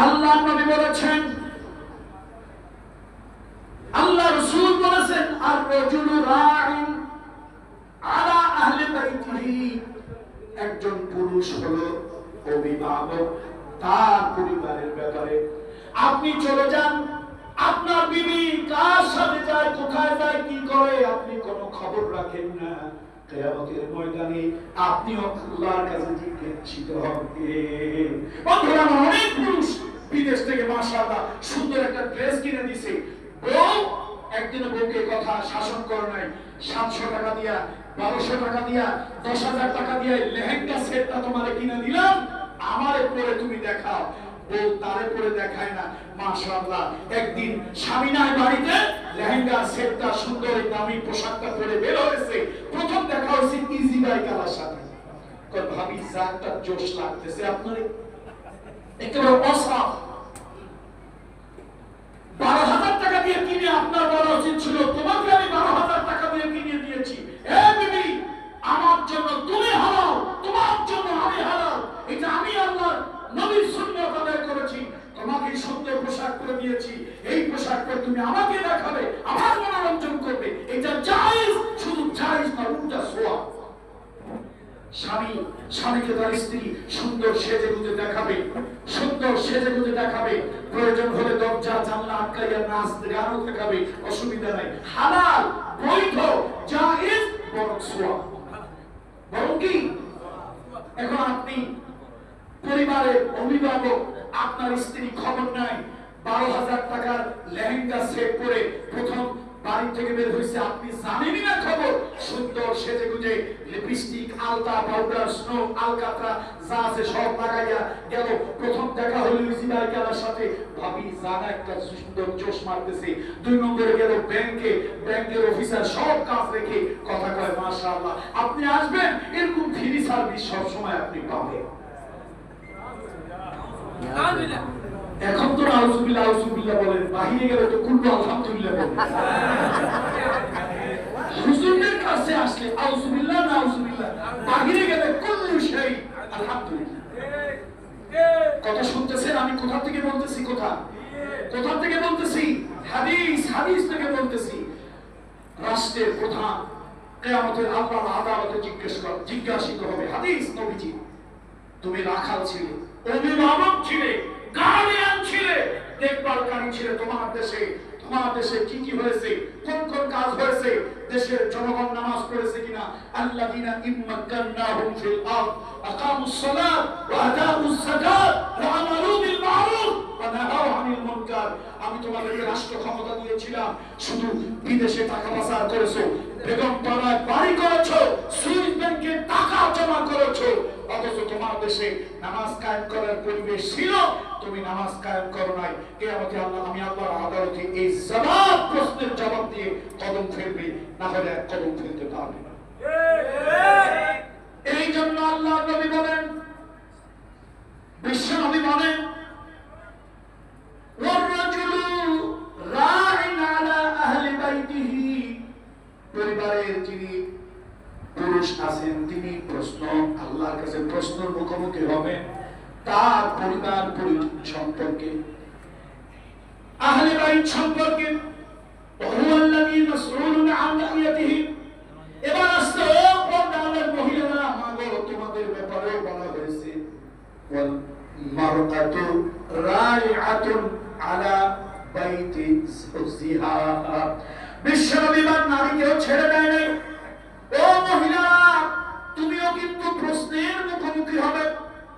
আল্লাহ নবী বলেছেন, আল্লাহ রাসূল বলেছেন, আর রাজুলু রাইন আলা আহলি বাইতিহি, একজন পুরুষ হলো অভিভাবক তার পরিবারের ব্যাপারে। আপনি চলে যান, আপনার বিবি কার সাথে যায়, কোথায় যায়, কি করে, আপনি কোনো খবর রাখেন না। কিয়ামতের ময়দানে আপনিও আল্লাহর কাছে জিজ্ঞাসিত হবেন। বন্ধুরা, অনেক পুরুষ বিদেশ থেকে মাশাআল্লাহ সুন্দর একটা ড্রেস কিনে দিছে, বউ একদিন বউকে কথা শাসন করে নাই, 700 টাকা দিয়া, 1200 টাকা দিয়া, 10,000 টাকা দিয়া লেহেঙ্গা সেটটা তোমারে কিনে দিলাম, আমারে পরে তুমি দেখাও। বউ তারে পরে দেখায় না, মাশাআল্লাহ একদিন স্বামী নাই বাড়িতে, লেহেঙ্গা সেটটা সুন্দর দামি পোশাকটা পরে বের হয়েছে, প্রথম দেখা হয়েছে ইজি বাইকালার সাথে। কই ভাবি জাতটা জোশ লাগতেছে আপনারে, একেবারে অসাফ। 12,000 টাকা দিয়ে কিনে আপনার বলা উচিত ছিল, তোমাকে আমি 12,000 টাকা দিয়ে কিনে দিয়েছি, হে বিবি আমার জন্য তুমি হালাল, তোমার জন্য আমি হালাল, এটা আমি আল্লাহর নবীর সুন্নাত আদায় করেছি, তোমাকে সুন্দর পোশাক পরে দিয়েছি, এই পোশাক পরে তুমি আমাকে দেখাবে, আমার মনোরঞ্জন করবে, এটা জায়েজ, শুধু জায়েজ না, উল্টা সওয়াব। স্বামী স্বামীকে তার স্ত্রী সুন্দর সেজে গুজে দেখাবে, সুন্দর সেজে গুজে দেখাবে, প্রয়োজন হলে দরজা জানলা আটকাইয়া নাচ গানও দেখাবে, অসুবিধা নাই, হালাল, বৈধ, জায়েজ, বরং সওয়াব, বরং কি। এখন আপনি পরিবারের অভিভাবক, আপনার স্ত্রী খবর নাই, 12,000 টাকার লেহেঙ্গা সেট পরে প্রথম বাড়ি থেকে বের হইছে, আপনি জানেনই না খবর, সুন্দর সেজে গুজে লিপস্টিক, আলতা, পাউডার, স্নো, আলকাতরা যা আছে সব লাগাইয়া গেল, প্রথম দেখা হলো ইজিবাই কালার সাথে, ভাবি জানা একটা সুন্দর জোশ মারতেছে, 2 নম্বরে গেল ব্যাংকে, ব্যাংকের অফিসার সব কাজ রেখে কথা কয় মাশাআল্লাহ, আপনি আসবেন, এরকম ফ্রি সার্ভিস সব সময় আপনি পাবেন। এখন তো আউযুবিল্লাহ আউযুবিল্লাহ বলেন, বাহিরে গেলে তো কুল্লু আলহামদুলিল্লাহ বলেন। হুজুরের কাছে আসলে আউযুবিল্লাহ না আউযুবিল্লাহ, বাহিরে গেলে কুল্লু শাই আলহামদুলিল্লাহ। কথা শুনতেছেন? আমি কোথা থেকে বলতেছি, কোথা থেকে বলতেছি? হাদিস থেকে বলতেছি। রাষ্ট্রের প্রধান কিয়ামতের আল্লাহর আদালতে জিজ্ঞাসিত হবে, হাদিস নবীজি, তুমি রাখাল ছিলে, অভিভাবক ছিলে, গার্ডিয়ান ছিলে, দেখভালকারী ছিলে, তোমার দেশে কি কি হয়েছে, কোন কোন কাজ হয়েছে, দেশের জনগণ নামাজ পড়েছে কিনা, আল্লাযিনা ইম্মাক্কান্নাহুম ফিল আরদ আকামুস সালাত ওয়া আতাউস যাকাত ওয়া আমালু বিল মারুফ ওয়া নাহাউ আনিল মুনকার। আমি তোমাদেরকে রাষ্ট্র ক্ষমতা দিয়েছিলাম, শুধু বিদেশে টাকা পাচার করেছো, বেগম পাড়ায় বাড়ি করেছো, সুইস ব্যাংকে টাকা জমা করেছো, অথচ তোমার দেশে নামাজ কায়েম করার পরিবেশ ছিল, তুমি নামাজ কায়েম করো নাই। কিয়ামতে আমি আল্লাহর আদালতে এই প্রশ্নের জবাব দিয়ে কদম ফেলবে, না হলে এক কদম ফেলতে পারবে না। এই জন্য আল্লাহ নবী বলেন, বিশ্ব নবী বলেন, ওয়ার-রাজুলু রাইন আলা আহলি বাইতিহি, পরিবারের যিনি পুরুষ আছেন তিনি আল্লাহর কাছে প্রশ্নের মুখোমুখি হবেন তার পরিবার পরিজন সম্পর্কে, আহলে বাইত সম্পর্কে। হুয়াল্লাযী মাসউলুন আন রাইয়াতিহি। এবার আসছে পর্দার মহিলারা, মাগো তোমাদের ব্যাপারে বলা হয়েছে, ওয়াল মারআতু রাইআতুন আলা বাইতি যাওজিহা। বিশ্বনবী নারীকেও ছেড়ে দেয় নাই। ও মহিলা, তুমিও কিন্তু প্রশ্নের মুখোমুখি হবে,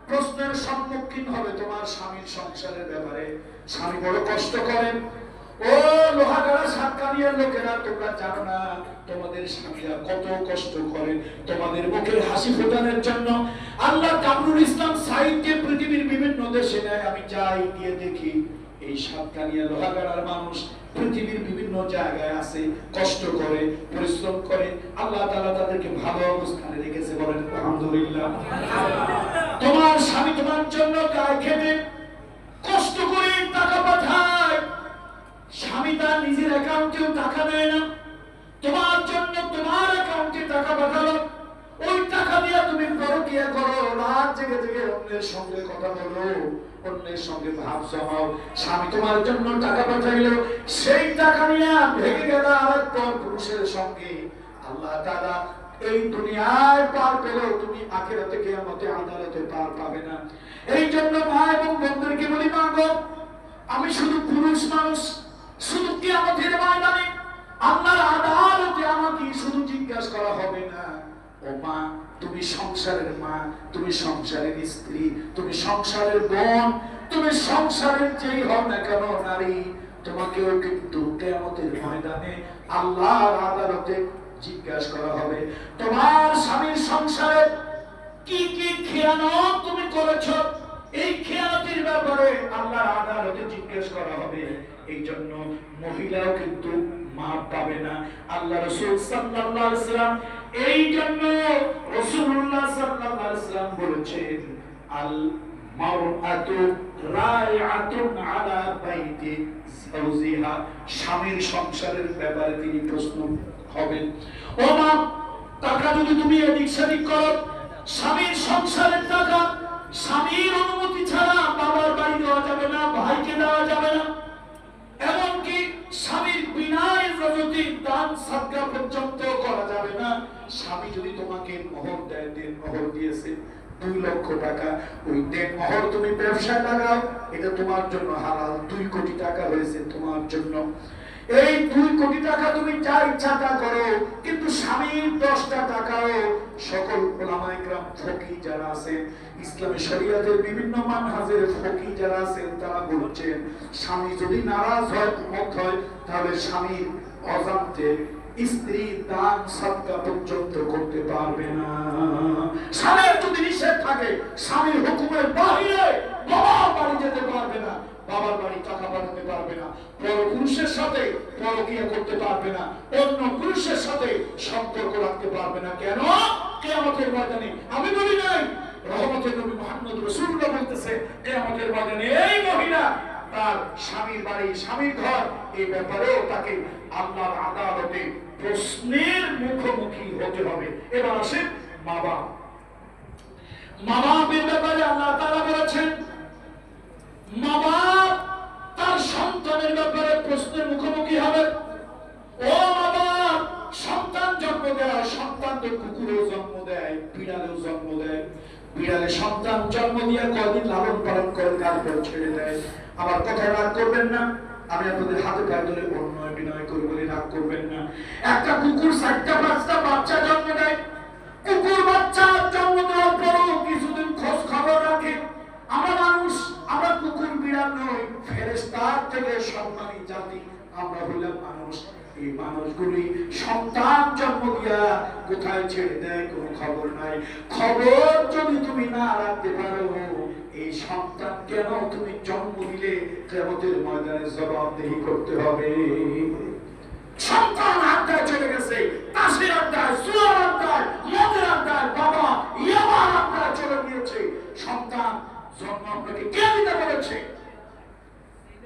প্রশ্নের সম্মুখীন হবে তোমার স্বামীর সংসারের ব্যাপারে। স্বামী বড় কষ্ট করেন, ও লোহাগাড়া সাতকানিয়ার লোকেরা, তোমরা জানো না তোমাদের স্বামীরা কত কষ্ট করেন তোমাদের মুখের হাসি ফোটানোর জন্য। আল্লাহ কামরুল ইসলাম সাইদকে পৃথিবীর বিভিন্ন দেশে নেয়, আমি যাই গিয়ে দেখি এই সাতকানিয়া লোহাগাড়ার মানুষ পৃথিবীর বিভিন্ন জায়গায় আছে, কষ্ট করে, পরিশ্রম করে, আল্লাহ তাআলা তাদেরকে ভালো অবস্থানে রেখেছে, বলেন আলহামদুলিল্লাহ। তোমার স্বামী তোমার জন্য গায়ে খেটে কষ্ট করে টাকা পাঠায়, স্বামী তার নিজের অ্যাকাউন্টেও টাকা দেয় না, তোমার জন্য তোমার অ্যাকাউন্টে টাকা পাঠালো, ওই টাকা দিয়ে তুমি পরকিয়া করো, রাত জেগে জেগে অন্যের সঙ্গে কথা বলো, অন্যের সঙ্গে ভাব জমাও। স্বামী তোমার জন্য টাকা পাঠাইলো, সেই টাকা নিয়ে ভেঙে গেল আরেক পুরুষের সঙ্গে, আল্লাহ তাআলা এই দুনিয়ায় পার পেলেও তুমি আখিরাতে কিয়ামতে আদালতে পার পাবে না। এই জন্য মা এবং বোনদেরকে বলি, মা গো, আমি শুধু পুরুষ মানুষ, শুধু কিয়ামতের ময়দানে আল্লাহর আদালতে আমাকে শুধু জিজ্ঞাসা করা হবে না, ও মা তুমি সংসারের মা, তুমি সংসারের স্ত্রী, তুমি সংসারের বোন, তুমি সংসারের যেই হও না কেন নারী, তোমাকেও কিন্তু কিয়ামতের ময়দানে আল্লাহর আদালতে জিজ্ঞাসা করা হবে। তোমার স্বামীর সংসারে কি কি খেয়ানত তুমি করেছো, এই খেয়ানতের ব্যাপারে আল্লাহর আদালতে জিজ্ঞাসা করা হবে। এই জন্য মহিলাও কিন্তু মাপ পাবে না। আল্লাহ রাসূল সাল্লাল্লাহু আলাইহি ওয়াসাল্লাম এই জন্য রাসূলুল্লাহ সাল্লাল্লাহু আলাইহি ওয়াসাল্লাম বলেছেন, আল মারআতু রাইআতুন আলা বাইতি যাওজিহা, স্বামীর সংসারের ব্যাপারে তিনি প্রশ্ন হবেন। ও মা, টাকা যদি তুমি এদিক সেদিক করো, স্বামীর সংসারের টাকা স্বামীর অনুমতি ছাড়া বাবার বাড়ি দেওয়া যাবে না, ভাইকে দেওয়া যাবে না, এমনকি স্বামীর বিনা ইজাজতে দান সাদকা পর্যন্ত করা যাবে না। স্বামী যদি তোমাকে মোহর দেয়, দেন মোহর দিয়েছে 2 লক্ষ টাকা, ওই দেন মোহর তুমি ব্যবসায় লাগাও, এটা তোমার জন্য হালাল। 2 কোটি টাকা হয়েছে তোমার জন্য, এই 2 কোটি টাকা তুমি যা ইচ্ছা তা করো, কিন্তু স্বামীর 10টা টাকাও সকল উলামায়ে কেরাম ফকিহ যারা আছেন, ইসলামী শরীয়তের বিভিন্ন মানহাজের ফকিহ যারা আছেন, তারা বলছেন স্বামী যদি নারাজ হয়, মত হয়, তাহলে স্বামীর অজান্তে স্ত্রী দান সাদকা পর্যন্ত করতে পারবে না। স্বামীর যদি নিষেধ থাকে, স্বামীর হুকুমের বাইরে বাবার বাড়ি যেতে পারবে না, বাবার বাড়ি টাকা পাঠাতে পারবে না, পর পুরুষের সাথে পরকীয়া করতে পারবে না, অন্য পুরুষের সাথে সম্পর্ক রাখতে পারবে না। কেন? কিয়ামতের ময়দানে, আমি বলি নাই, রহমতের নবী মুহাম্মদ রাসূলুল্লাহ বলতেছে, কিয়ামতের ময়দানে এই মহিলা তার স্বামীর বাড়ি, স্বামীর ঘর, এই ব্যাপারেও তাকে আল্লাহর আদালতে প্রশ্নের মুখোমুখি হতে হবে। এবার আসেন মা বাপ। মা বাপের ব্যাপারে আল্লাহ তাআলা বলেছেন, মা বাপ তার সন্তানের ব্যাপারে প্রশ্নের মুখোমুখি হবে। ও মা বাপ, সন্তান জন্ম দেয়, সন্তান তো কুকুরেও জন্ম দেয়, বিড়ালেও জন্ম দেয়, বিড়ালে সন্তান জন্ম দিয়ে কয়দিন লালন পালন করে তারপর ছেড়ে দেয়। আমার কথা রাগ করবেন না, আমি আপনাদের হাতে পায়ে ধরে অন্যায় বিনয় করে বলে রাগ করবেন না। একটা কুকুর 4টা-5টা বাচ্চা জন্ম দেয়, কুকুর বাচ্চা জন্ম দেওয়ার পরও কিছুদিন খোঁজ খবর রাখে। আমরা মানুষ, আমরা কুকুর বিড়াল নই, ফেরেশতার থেকে সম্মানী জাতি, আমরা হইলাম মানুষ। এই মানুষগুলি সন্তান জন্ম দিয়া কোথায় ছেড়ে দেয় কোনো খবর নাই। খবর যদি তুমি না রাখতে পারো, এই সন্তান কেন তুমি জন্ম দিলে, কিয়ামতের ময়দানে জবাবদিহি করতে হবে। সন্তান আড্ডায় চলে গেছে, তাসের আড্ডায়, সুরার আড্ডায়, মদের আড্ডায়, বাবা ইয়াবার আড্ডায় চলে গিয়েছে। সন্তান জন্ম আপনাকে কে দিতে বলেছে?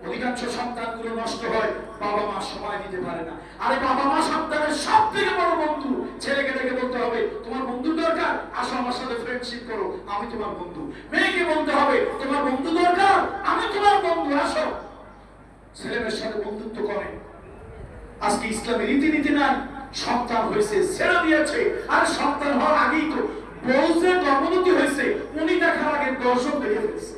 অধিকাংশ সন্তানগুলো নষ্ট হয়, বাবা মা সময় দিতে পারে না। আরে বাবা মা সন্তানের সব থেকে বড় বন্ধু। ছেলেকে ডেকে বলতে হবে, তোমার বন্ধু দরকার, আসো আমার সাথে ফ্রেন্ডশিপ করো, আমি তোমার বন্ধু। মেয়েকে বলতে হবে, তোমার বন্ধু দরকার, আমি তোমার বন্ধু, আসো। ছেলেমেয়ের সাথে বন্ধুত্ব করে। আজকে ইসলামী রীতিনীতি নাই, সন্তান হয়েছে, ছেড়ে দিয়েছে। আর সন্তান হওয়ার আগেই তো বউ যে গর্ভবতী হয়েছে, উনি দেখার আগে দর্শক বেরিয়ে ফেলছে।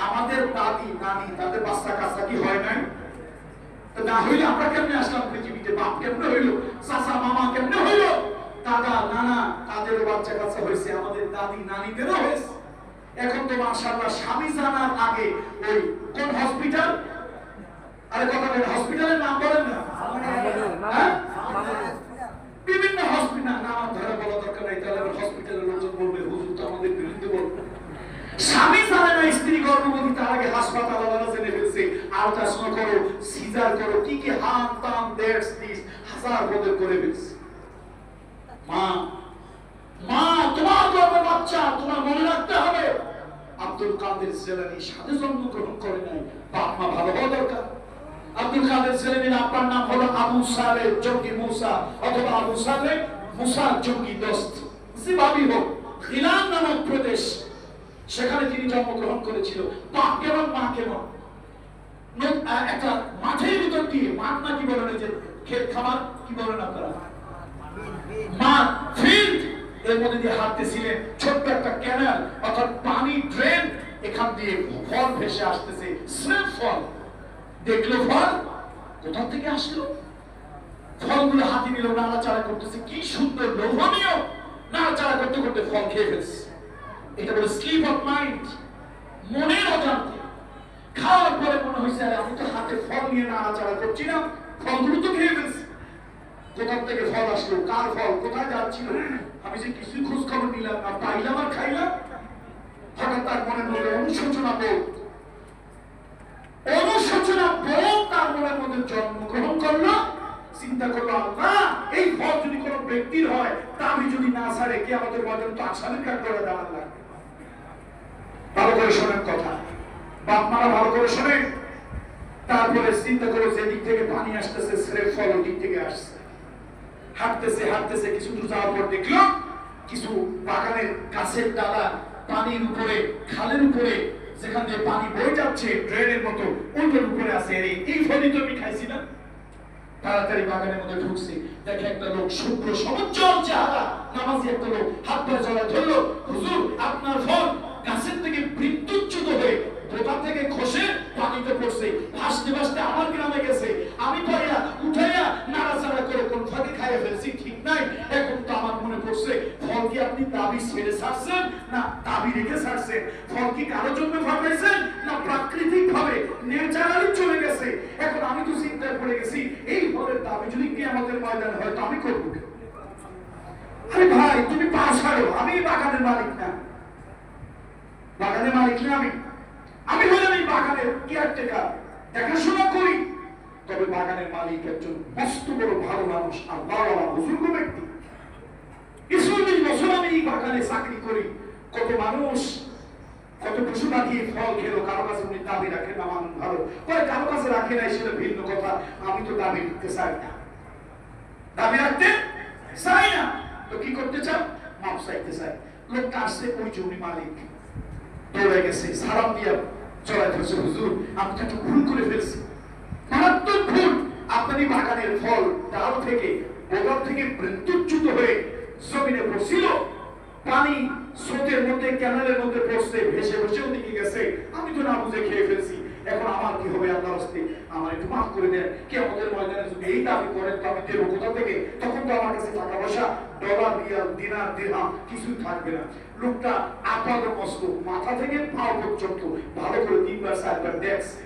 আমাদের দাদি নানি তাদের বাচ্চা কাচ্চা কি হয় নাই? না হইলে আমরা কেমনে আসলাম পৃথিবীতে? বাপ কেমনে হইলো, চাচা মামা কেমনে হইলো, দাদা নানা তাদেরও বাচ্চা কাচ্চা হয়েছে, আমাদের দাদি নানিদেরও হয়েছে। এখন তো মাশাআল্লাহ স্বামী জানার আগে ওই কোন হসপিটাল, আরে কথা বলেন, হসপিটালের নাম বলেন না, বিভিন্ন হসপিটাল নাম ধরে বলা দরকার নাই, তাহলে হসপিটালের লোকজন বলবে হুজুর তো আমাদের বিরুদ্ধে বলবে। স্বামী জানে না স্ত্রী গর্ভবতী, তার আগে হাসপাতাল আলাদা জেনে ফেলছে, আল্ট্রাসাউন্ড করো, সিজার করো, কি কি হাম তাম দ্যাটস দিস হাজার বদল করে ফেলছে। মা মা তোমার গর্ভে বাচ্চা, তোমার মনে রাখতে হবে আব্দুল কাদের জিলানী সাথে জন্মগ্রহণ করে নাই, বাপ মা ভালো হওয়া দরকার। আব্দুল কাদের জিলানীর আব্বার নাম হলো আবু সালেহ জঙ্গি মুসা, অথবা আবু সালেহ মুসা জঙ্গি দোস্ত, যেভাবেই হোক গিলান নামক প্রদেশ, সেখানে তিনি জন্মগ্রহণ করেছিল। বাপ কেমন মা কেমন, একটা মাঠের ভিতর দিয়ে, মাঠ না কি বলেন, যে ক্ষেত খামার কি বলেন আপনারা, মাঠ, ফিল্ড, এর মধ্যে দিয়ে হাঁটতেছিলেন। ছোট্ট একটা ক্যানাল অর্থাৎ পানি ড্রেন, এখান দিয়ে ফল ভেসে আসতেছে, স্রেফ ফল। দেখলো ফল কোথা থেকে আসলো, ফলগুলো হাতে নিল, নাড়াচাড়া করতেছে, কি সুন্দর লোভনীয়, নাড়াচাড়া করতে করতে ফল খেয়ে ফেলছে। এটা বলে স্লিপ অফ মাইন্ড, মনের অজান্তে। খাওয়ার পরে মনে হয়েছে আরে আমি তো হাতে ফল নিয়ে নাড়াচাড়া করছি না, ফলগুলো তো খেয়ে ফেলছি। কোথা থেকে ফল আসলো, কার ফল, কোথায় যাচ্ছিল, আমি যে কিছু খোঁজ খবর নিলাম না, পাইলাম আর খাইলাম। হঠাৎ তার মনের মধ্যে অনুশোচনা বোধ, অনুশোচনা বোধ তার মনের মধ্যে জন্মগ্রহণ করলো। চিন্তা করলো, আল্লাহ এই ফল যদি কোনো ব্যক্তির হয়, তা আমি যদি না ছাড়ে, কি আমাদের ময়দান তো আসামির কাঠ করে দাঁড়ান লাগবে। ভালো করে শোনেন কথা, বাপ মারা ভালো করে শোনেন। তারপরে চিন্তা করে যেদিক থেকে পানি আসতেছে, স্রেফ ফল ওই দিক থেকে আসছে। হাঁটতেছে হাঁটতেছে কিছু দূর যাওয়ার পর দেখলো কিছু বাগানের গাছের ডালা পানির উপরে, খালের উপরে, যেখান দিয়ে পানি বয়ে যাচ্ছে ড্রেনের মতো, ওটার উপরে আছে। এই ফলই তো আমি খাইছি না। তাড়াতাড়ি বাগানের মধ্যে ঢুকছে, দেখে একটা লোক শুভ্র সমুজ্জ্বল চেহারা, নামাজি একটা লোক, হাত পায়ে জড়ায় ধরলো, হুজুর আপনার ফল গাছের থেকে বিদ্যুৎচ্যুত হয়ে বোটা থেকে খসে পানিতে পড়ছে, ভাসতে ভাসতে আমার গ্রামে গেছে, আমি পাইয়া উঠাইয়া নাড়াচাড়া করে কোন ফাঁকে খাইয়া ফেলছি, ঠিক নাই। এখন তো আমার মনে পড়ছে, ফল কি আপনি দাবি ছেড়ে ছাড়ছেন না দাবি রেখে ছাড়ছেন? ফল কি কারোর জন্য ফাটাইছেন না প্রাকৃতিক ভাবে ন্যাচারালি চলে গেছে? এখন আমি তো চিন্তায় পড়ে গেছি, এই ফলের দাবি যদি কিয়ামতের ময়দানে হয় তো আমি করবো কি? আরে ভাই তুমি পা ছাড়ো, আমি বাগানের মালিক না, বাগানের মালিক না আমি হলাম এই বাগানের কেয়ারটেকার, দেখাশোনা করি। তবে বাগানের মালিক একজন মস্ত বড় ভালো মানুষ, আল্লাহওয়ালা বুজুর্গ ব্যক্তি। 40 বছর আমি এই বাগানে চাকরি করি। কত মানুষ কত পশু পাখি ফল খেলো, কারো কাছে উনি দাবি রাখেন না, মানুষ ভালো কয়, কারো কাছে রাখে নাই, সেটা ভিন্ন কথা। আমি তো দাবি রাখতে চাই না, দাবি রাখতে চাই না। তো কি করতে চান? মাপ চাইতে চাই। লোকটা আসছে, ওই যে উনি মালিক, দৌড়ে গেছে, সালাম দিয়া চড়াই ধরছে, হুজুর আমি তো একটু ভুল করে ফেলছি, মারাত্মক ভুল। আপনারই বাগানের ফল ডাল থেকে, বোগাল থেকে বিদ্যুৎচ্যুত হয়ে জমিনে পড়ছিল, পানি স্রোতের মধ্যে, ক্যানালের মধ্যে পড়ছে, ভেসে ভেসে ওদিকে গেছে, আমি তো না বুঝে খেয়ে ফেলছি। এখন আমার কি হবে? আল্লাহর রাস্তে আমার একটু মাফ করে দেন। কিয়ামতের ময়দানে যদি এই দাবি করেন তো আমি দেবো কোথা থেকে? তখন তো আমার কাছে টাকা পয়সা, ডলার, রিয়াল, দিনার, দিরহাম কিছুই থাকবে না। লোকটা আপাত মস্ত, মাথা থেকে পা পর্যন্ত ভালো করে 3বার 4বার দেখছে।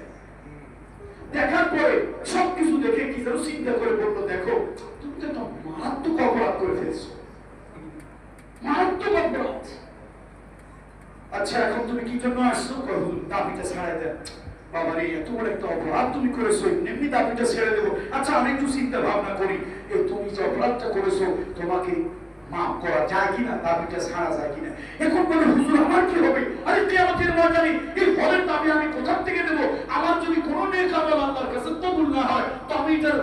দেখার পরে সবকিছু দেখে কি যেন চিন্তা করে বললো, দেখো তুমি তো একটা মারাত্মক অপরাধ করে ফেলছো, মারাত্মক অপরাধ। আচ্ছা এখন তুমি কি জন্য আসছো? দাবিটা ছাড়াই দেন। বাবারে এত বড় একটা অপরাধ তুমি করেছো, এমনি দাবিটা ছেড়ে দেবো। আচ্ছা আমি একটু চিন্তা ভাবনা করি, তুমি যে অপরাধটা করেছো তোমাকে মাফ করা যায় কিনা, দাবিটা ছাড়া যায় কিনা। এখন বলে হুজুর আমার কি হবে? আরে কিয়ামতের ময়দানে এই ফলের দাবি আমি কোথা থেকে দেব? আমার যদি কোনো নেক আমল আল্লাহর কাছে কবুল না হয় তো আমি এটার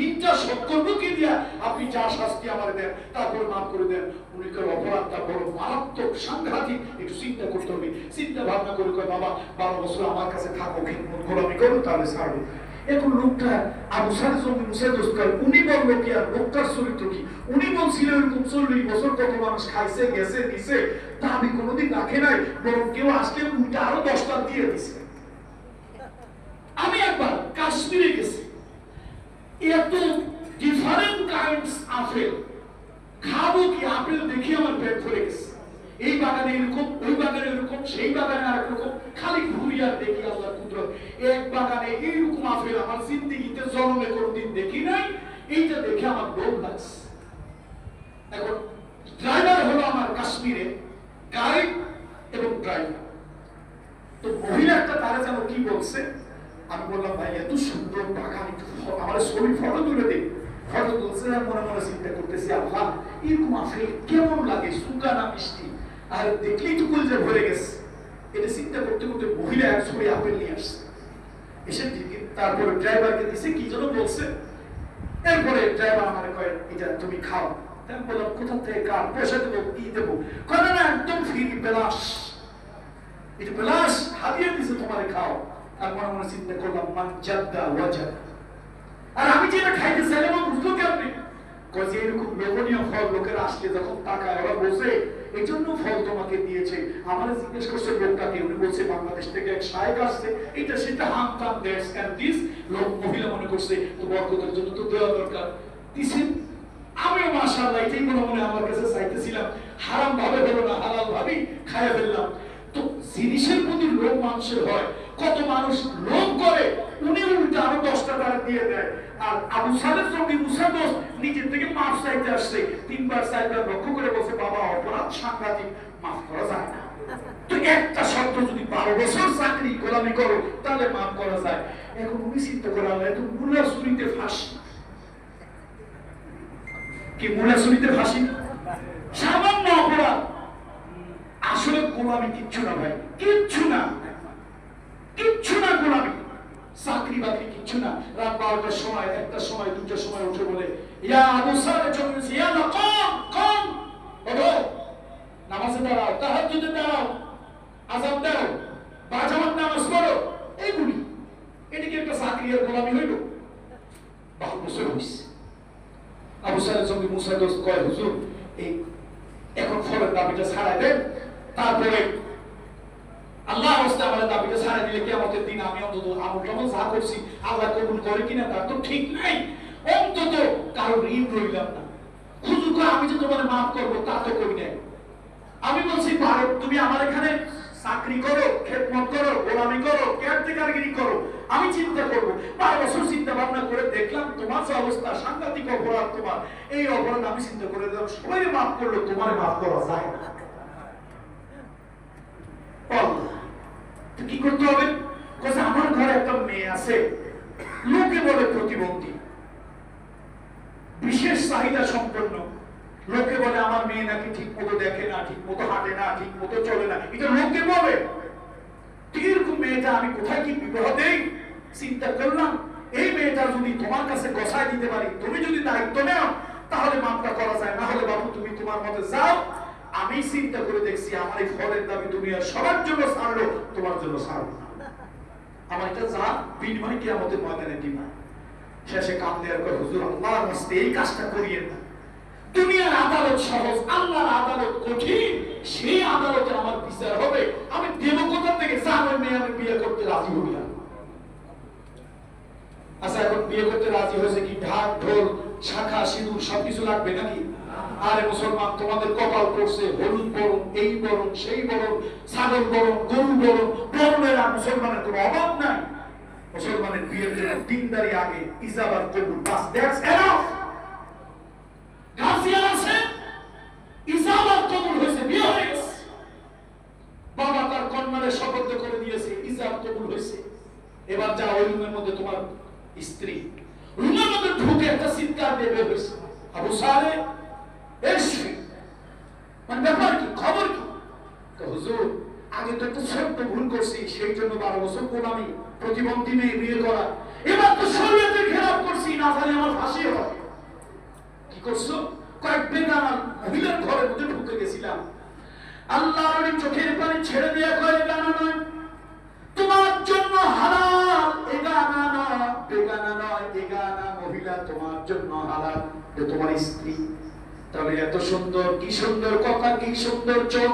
ঋণটা শোধ করবো কি দিয়া? আপনি যা শাস্তি আমার দেন তারপর মাফ করে দেন। উনি কার অপরাধটা বড় মারাত্মক, সাংঘাতিক, একটু চিন্তা করতে হবে। চিন্তা ভাবনা করে কয়, বাবা 12 বছর আমার কাছে থাকো, খিদমত গোলামি করো, তাহলে ছাড়বো। এখন লোকটা আবু সালেহ মুসা দোস্তার, উনি বললো কি আর লোকটার চরিত্র কি? উনি বলছিল এরকম 40 বছর কত মানুষ খাইছে, গেছে, দিছে, তা আমি কোনোদিন রাখে নাই, বরং কেউ আসলে উল্টা আরো 10টা দিয়ে দিছে। আমি একবার কাশ্মীরে গেছি, এত ডিফারেন্ট কাইন্ডস আপেল, খাবো কি আপেল দেখি আমার পেট ভরে গেছে। এই বাগানে এরকম, ওই বাগানে এরকম, সেই বাগানে আরেক রকম, খালি ঘুরি আর দেখি আল্লাহর কুদরত। এক বাগানে এইরকম আপেল আমার জিন্দেগিতে জন্মে কোনোদিন দেখি নাই। এইটা দেখে আমার লোভ লাগছে। এখন ড্রাইভার হলো আমার কাশ্মীরে, গাইড এবং ড্রাইভার। তো মহিলা একটা তারা যেন কি বলছে, আমি বললাম ভাই এত সুন্দর বাগান, আমার ছবি ফটো তুলে দিই। ফটো তুলছে, মনে মনে চিন্তা করতেছি আল্লাহ এরকম আপেল কেমন লাগে, সুকা না মিষ্টি, আর দেখলেই তো কলজা ভরে গেছে। এটা চিন্তা করতে করতে মহিলা এক ছবি আপেল নিয়ে আসছে, এসে তারপরে ড্রাইভারকে দিছে, কি যেন বলছে। এরপরে ড্রাইভার আমার কয় এটা তুমি খাও। আমি বললাম কোথা থেকে কার পয়সা দেবো কি দেবো? কয় না একদম ফ্রি বেলাস, এটা বেলাস হাতিয়ে দিছে তোমারে খাও। আর মনে মনে চিন্তা করলাম মান জাদ্দা ওয়াজাদ। আর আমি যেটা খাইতে চাইলাম বুঝলো কেমনি? কয় যে এরকম লোভনীয় ফল লোকের আসলে যখন তাকায় ওরা বসে এই জন্য ফল তোমাকে দিয়েছে। আমার জিজ্ঞেস করছে লোকটাকে, উনি বলছে বাংলাদেশ থেকে এক শায়েখ আসছে, এটা সেটা হাম টাম দ্যাটস এন্ড দিস। লোক মহিলা মনে করছে তো বরকতের জন্য তো দেওয়া দরকার, দিছেন। আমিও মাশাআল্লাহ এটাই মনে মনে আমার কাছে চাইতেছিলাম, হারাম ভাবে হলো না, হালাল ভাবেই খাইয়া ফেললাম। তো জিনিসের প্রতি লোভ মানুষের হয়, কত মানুষ লোভ করে, উনি উল্টা আরো 10টা টাকা দিয়ে দেয়। আর আবু সালের সঙ্গে মুসা দোস্ত নিজের থেকে মাফ চাইতে আসছে, 3বার 4বার লক্ষ্য করে বসে বাবা অপরাধ সাংঘাতিক, মাফ করা যায় না। তো একটা শব্দ যদি 12 বছর চাকরি গোলামি করো তাহলে মাফ করা যায়। এখন উনি চিন্তা করে আল্লাহ তো মুলা চুরিতে ফাঁসি, কি মুলা চুরিতে ফাঁসি সামান্য অপরাধ। আসলে গোলামি কিচ্ছু না ভাই, কিচ্ছু না, কিচ্ছু না গোলামি, চাকরি বাকরি কিচ্ছু না। রাত 12টার সময়, 1টার সময়, 2টার সময় উঠে বলে ইয়া আবু সালে চলে ইয়া না কম কম ওঠো, নামাজে দাঁড়াও, তাহাজ্জুদে দাঁড়াও, আযান দাও, বাজামাত নামাজ পড়ো, এইগুলি। এটা কি একটা চাকরি আর গোলামি হইল? 12 বছর হইছে। আবু সালের সঙ্গে মুসা দোস্ত কয় হুজুর এই এখন ফলের দাবিটা ছাড়াই দেন, তারপরে আল্লাহ রাস্তায় আমাদের দাবিটা ছাড়াই দিলে কিয়ামতের দিন আমি অন্তত আমল টামল যা করছি আল্লাহ কবুল করে কিনা তার তো ঠিক নাই, অন্তত কারো ঋণ রইলাম না। হুজুর কয় আমি যে তোমাদের মাফ করবো তা তো করি নাই। আমি বলছি পারো, তুমি আমার এখানে চাকরি করো, খেদমত করো, গোলামি করো, কেয়ারটেকারগিরি করো, আমি চিন্তা করবো। 12 বছর চিন্তা ভাবনা করে দেখলাম তোমার যে অবস্থা, সাংঘাতিক অপরাধ তোমার, এই অপরাধ আমি চিন্তা করে দিলাম সবাই মাফ করলো, তোমার মাফ করা যায় না। কি করতে হবে? আমার ঘরে একটা মেয়ে আছে, লোকে বলে প্রতিবন্ধী, বিশেষ চাহিদা সম্পন্ন। লোকে বলে আমার মেয়ে নাকি ঠিক মতো দেখে না, ঠিক মতো হাঁটে না, ঠিক মতো চলে না, এটা লোকে বলে। এরকম মেয়েটা আমি কোথায় কি বিবাহ দেই? চিন্তা করলাম এই মেয়েটা যদি তোমার কাছে গসায় দিতে পারি, তুমি যদি দায়িত্ব নাও তাহলে মাপটা করা যায়, না হলে বাবু তুমি তোমার মতে যাও। আমি চিন্তা করে দেখছি আমার এই ফলের দাবি তুমি আর সবার জন্য ছাড়লো, তোমার জন্য ছাড়লো না। আমার এটা যা বিনিময় কি আমাদের ময়দানে দিবা। শেষে কাম দেওয়ার পর হুজুর আল্লাহর রাস্তে এই কাজটা করিয়েন না। দুনিয়ার আদালত সহজ, আল্লাহর আদালত কঠিন। সেই আদালতে আমার বিচার হবে, আমি দেব কোথা থেকে? জানো মেয়ে আমি বিয়ে করতে রাজি হই না। আচ্ছা এখন বিয়ে করতে রাজি হয়েছে কি ঢাক ঢোল শাখা সিঁদুর সবকিছু লাগবে নাকি? আরে মুসলমান তোমাদের কপাল করছে হলুদ বরণ, এই বরণ, সেই বরণ, ছাগল বরণ, গরু বরণ, বরণের আর মুসলমানের কোনো অভাব নাই। মুসলমানের বিয়ের জন্য দিনদারি আগে, ইজাবাত কবুল, বাস দ্যাটস এনাফ। গাছিয়া আছে, ইজাবাত কবুল হয়েছে, বিয়ে হয়ে গেছে। বাবা তার কন্যারে শপথ করে দিয়েছে, ইজাব কবুল হয়েছে। এবার যা ওই রুমের মধ্যে তোমার স্ত্রী, রুমের মধ্যে ঢুকে একটা চিৎকার দিয়ে বের হয়েছে, আবু সালে এসে মানে ব্যাপার কি, খবর কি? তো হুজুর আগে তো একটা ছোট্ট ভুল করছি, সেই জন্য 12 বছর গোলামি, প্রতিবন্ধী মেয়ে বিয়ে করা, এবার তো শরীয়তের খেলাফ করছি, না জানি আমার ফাঁসি হয়। কি করছো? কয়েক বেগানা মহিলার ঘরের মধ্যে ঢুকে গেছিলাম। আল্লাহর চোখের পানি ছেড়ে দিয়ে কয় গানা নয় তোমার জন্য হালাল, এগানা নয়, বেগানা নয়, এগানা মহিলা তোমার জন্য হালাল, তোমার স্ত্রী। তবে এত সুন্দর, কি সুন্দর কথা, কি সুন্দর চোখ।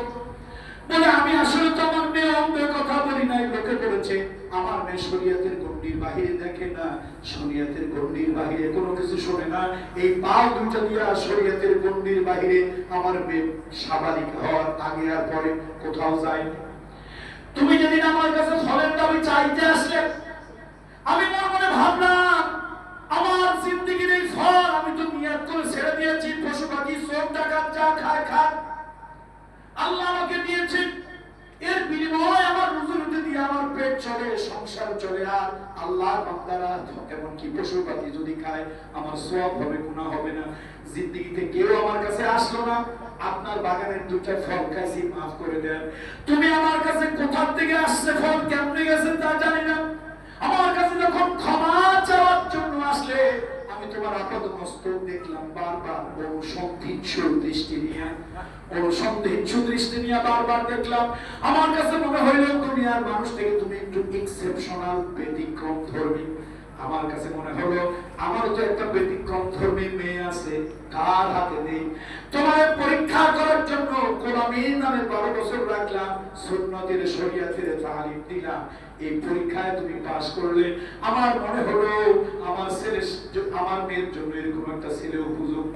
বলে আমি আসলে তো আমার মেয়ে অঙ্গের কথা বলি নাই, লোকে বলেছে আমার মেয়ে শরীয়তের গণ্ডির বাহিরে দেখে না, শরীয়তের গণ্ডির বাহিরে কোনো কিছু শোনে না। এই পাও দুইটা দিয়া শরীয়তের গণ্ডির বাহিরে আমার মেয়ে স্বাভাবিক হওয়ার আগে আর পরে কোথাও যায়। তুমি যেদিন আমার কাছে ফলের দাবি চাইতে আসলে আমি মনে মনে ভাবলাম আমার জিন্দেগির এই ফল আমি তো নিয়ত করে ছেড়ে দিয়েছি, পশু পাখি সব ডাকাত যা খায় খাক, আল্লাহ আমাকে দিয়েছেন, এর বিনিময়ে আমার রুজি রুটি দিয়ে আমার পেট চলে, সংসার চলে। আর আল্লাহর বান্দারা এমনকি পশু পাখি যদি খায় আমার সওয়াব হবে, গুনাহ হবে না। জিন্দেগিতে কেউ আমার কাছে আসলো না, আপনার বাগানের দুটো ফল খাইছি, মাফ করে দেন। তুমি আমার কাছে কোথা থেকে আসছে, ফল কেমনে গেছে তা জানি না। আমার কাছে যখন ক্ষমা চাওয়ার জন্য আসলে আমি আমি তোমার আপাত মস্তক দেখলাম বারবার অনুসন্ধিৎসু দৃষ্টি নিয়ে, অনুসন্ধিৎসু দৃষ্টি নিয়ে বারবার দেখলাম। আমার কাছে মনে হইল দুনিয়ার মানুষ থেকে তুমি একটু এক্সেপশনাল, ব্যতিক্রম ধর্মী। আমার কাছে মনে হলো আমারও তো একটা ব্যতিক্রম ধর্মী মেয়ে আছে, কার হাতে নেই। তোমার পরীক্ষা করার জন্য কোরআনের নামে 12 বছর রাখলাম, সুন্নতের শরীয়তের তালিম দিলাম। এই পরীক্ষায় তুমি পাস করলে আমার মনে হলো আমার ছেলে, আমার মেয়ের জন্য এরকম একটা ছেলে উপযুক্ত।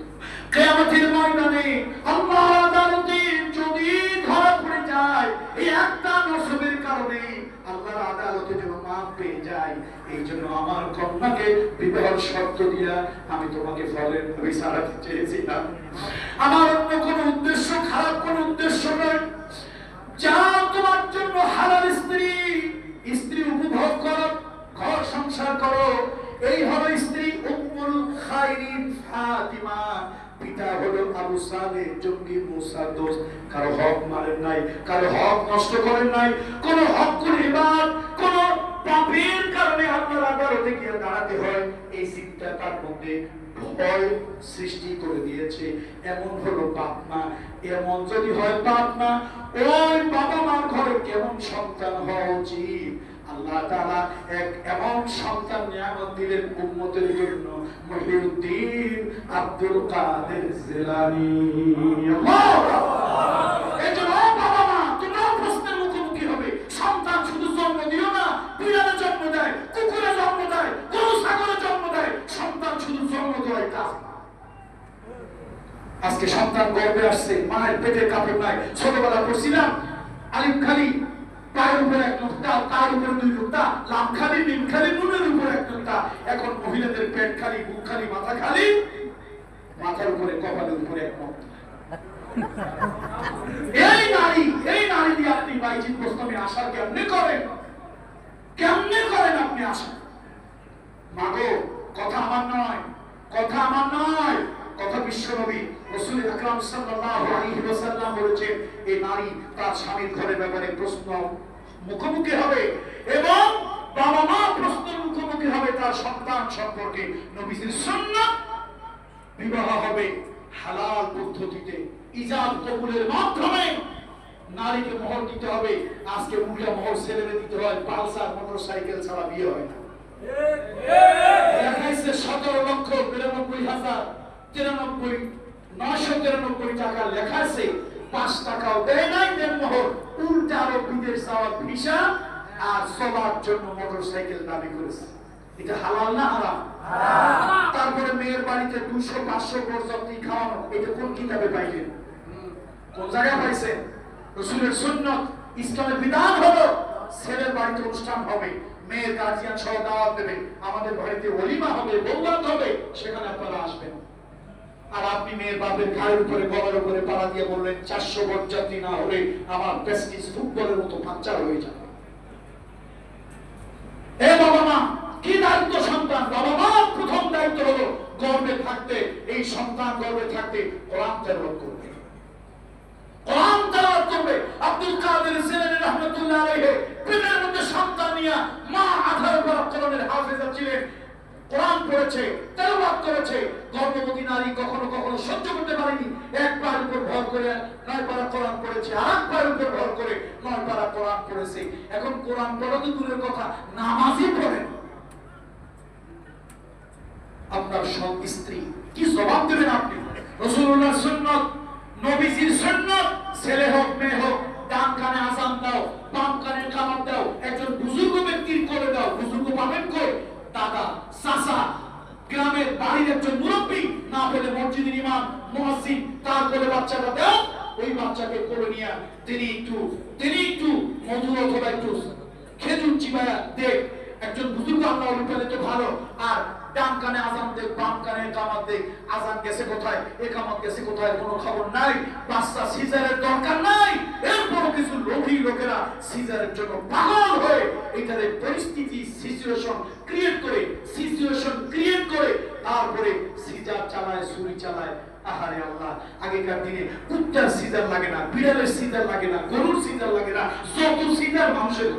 কিয়ামতের ময়দানে আল্লাহর আদালতে যদি ধরা পড়ে যায় এই একটা নসবের কারণে, আল্লাহর আদালতে যেন মাপ পেয়ে যায়, এই জন্য আমার কন্যাকে বিবাহের শর্ত দিয়া আমি তোমাকে ফলের বিচারা চেয়েছিলাম। আমার অন্য কোনো উদ্দেশ্য, খারাপ কোনো উদ্দেশ্য নয়। যা তোমার জন্য হালাল স্ত্রী, স্ত্রী উপভোগ করো, ঘর সংসার করো। এই হলো স্ত্রী উম্মুল খায়রিন ফাতিমা। পিতা হলো আবু সালেহ জঙ্গি মুসার দোস্ত। কারো হক মারেন নাই, কারো হক নষ্ট করেন নাই, কোন হক করে এবার কোন পাপের কারণে আপনার আদালতে গিয়ে দাঁড়াতে হয়, এই চিন্তা তার মধ্যে ভয় সৃষ্টি করে দিয়েছে। এমন হলো বাপ মা। এমন যদি হয় বাপ মা, ওই বাবা মার ঘরে কেমন সন্তান হওয়া উচিত। আল্লাহ তাআলা এক এমন সন্তান নিয়ামত দিলেন উম্মতের জন্য, মহিউদ্দিন আব্দুল কাদের জিলানী। এই জন্য বাবা মা তোমরা প্রশ্নের মুখোমুখি হবে। সন্তান শুধু জন্ম দিও না, বিড়ালে জন্ম দেয়, কুকুরে জন্ম দেয়, গরু ছাগলে জন্ম দেয়। সন্তান শুধু জন্ম দেওয়াই কাজ। আজকে সন্তান গর্ভে আসছে, মায়ের পেটের কাপড় নাই। ছোটবেলা পড়ছিলাম আলিফ খালি পায়ের উপরে এক নোক্তা, তার উপরে 2 নোক্তা, লাম খালি, মিম খালি, নুনের উপরে এক নোক্তা। এখন মহিলাদের পেট খালি, বুক খালি, মাথা খালি, মাথার উপরে কপালের উপরে এক নোক্তা। এই নারী দিয়ে আপনি বাইজিৎ গোস্বামী আশা কেমনে করেন? কেমনে করেন আপনি আশা? মাগো, কথা আমার নয়, কথা আমার নয়, কথা বিশ্বনবী রাসূল আকরাম সাল্লাল্লাহু আলাইহি ওয়াসাল্লাম বলেছেন, এই নারী তার স্বামীর ঘরের ব্যাপারে প্রশ্ন মুখোমুখি হবে এবং বাবা মা প্রশ্নের মুখোমুখি হবে তার সন্তান সম্পর্কে। নবীজির সুন্নাত বিবাহ হবে হালাল পদ্ধতিতে, ইজাব কবুলের মাধ্যমে। নারীকে মোহর দিতে হবে। আজকে উল্টা মোহর ছেলেরে দিতে হয়, পালসার মোটরসাইকেল ছাড়া বিয়ে হয় না। লেখাইছে 17,93,993 টাকা লেখাছে, 5 টাকাও দেয় নাই দেন মোহর। উল্টা আরো বিদেশ যাওয়ার ভিসা আর চলার জন্য মোটরসাইকেল দাবি করেছে। এটা হালাল না হারাম? তারপরে মেয়ের বাড়িতে 200-500 বরযাত্রী খাওয়ানো, এটা কোন কিতাবে পাইলেন? কোন জায়গায় পাইছেন? রাসূলের সুন্নাত, ইসলামের বিধান হলো ছেলের বাড়িতে অনুষ্ঠান হবে, মেয়ের গার্জিয়ান সহ দাওয়াত দেবে, আমাদের বাড়িতে ওলিমা হবে, বৌভাত হবে, সেখানে আপনারা আসবেন। আর আপনি মেয়ের বাপের ঘাড়ের উপরে, গলার উপরে পাড়া দিয়ে বললেন 400 বরযাত্রী না হলে আমার প্রেস্টিজ ফুটবলের মতো পাঞ্চার হয়ে যাবে। এ বাবা মা, কি দায়িত্ব সন্তান? বাবা মা প্রথম দায়িত্ব হলো গর্ভে থাকতে, এই সন্তান গর্ভে থাকতে কোরআন তেলাওয়াত করবে, কোরআন তেলাওয়াত করবে। আব্দুল কাদের জিলানী রাহমাতুল্লাহ আলাইহি পেটের মধ্যে সন্তান নিয়ে মা আধার উপর কোরআনের হাফেজা ছিলেন, কোরআন পড়েছে, তেলাওয়াত করেছে। গর্ভবতী নারী কখনো কখনো সহ্য করতে পারেনি, এক পায়ের উপর ভর করে 9 পারা কোরআন পড়েছে, আর এক পায়ের উপর ভর করে 9 পারা কোরআন পড়েছে। এখন কোরআন পড়া তো দূরের কথা, নামাজই পড়েন। আপনার স্ত্রী কি জবাব দেবেন আপনি? রাসূলুল্লাহর সুন্নাত, নবীজির সুন্নাত, ছেলে হোক মেয়ে হোক, ডান কানে আযান দাও, বাম কানে ইকামত দাও, একজন বুজুর্গ ব্যক্তির করে দাও। বুজুর্গ পাবেন কই? দাদা, চাচা, গ্রামের বাড়ির একজন মুরব্বী, না পেলে মসজিদের ইমাম, মুয়াজ্জিন, তার কোলে বাচ্চাটা দাও। ওই বাচ্চাকে কোলে নিয়ে তিনি একটু মধু অথবা একটু খেজুর চিবায়া দেখ। একজন বুজুর্গ আল্লাহ পেলে তো ভালো। আর ডান কানে আযান দেখ, বাম কানে ইকামত দেখ। আযান গেছে কোথায়, ইকামত গেছে কোথায়, কোনো খবর নাই। বাচ্চা সিজারের দরকার নাই। এরপর কিছু লোভী লোকেরা সিজারের জন্য পাগল হয়ে এটারে পরিস্থিতি, সিচুয়েশন ক্রিয়েট করে তারপরে সিজার চালায়, ছুরি চালায়। আহারে আল্লাহ, আগেকার দিনে কুত্তার সিজার লাগে না, বিড়ালের সিজার লাগে না, গরুর সিজার লাগে না, যত সিজার মানুষের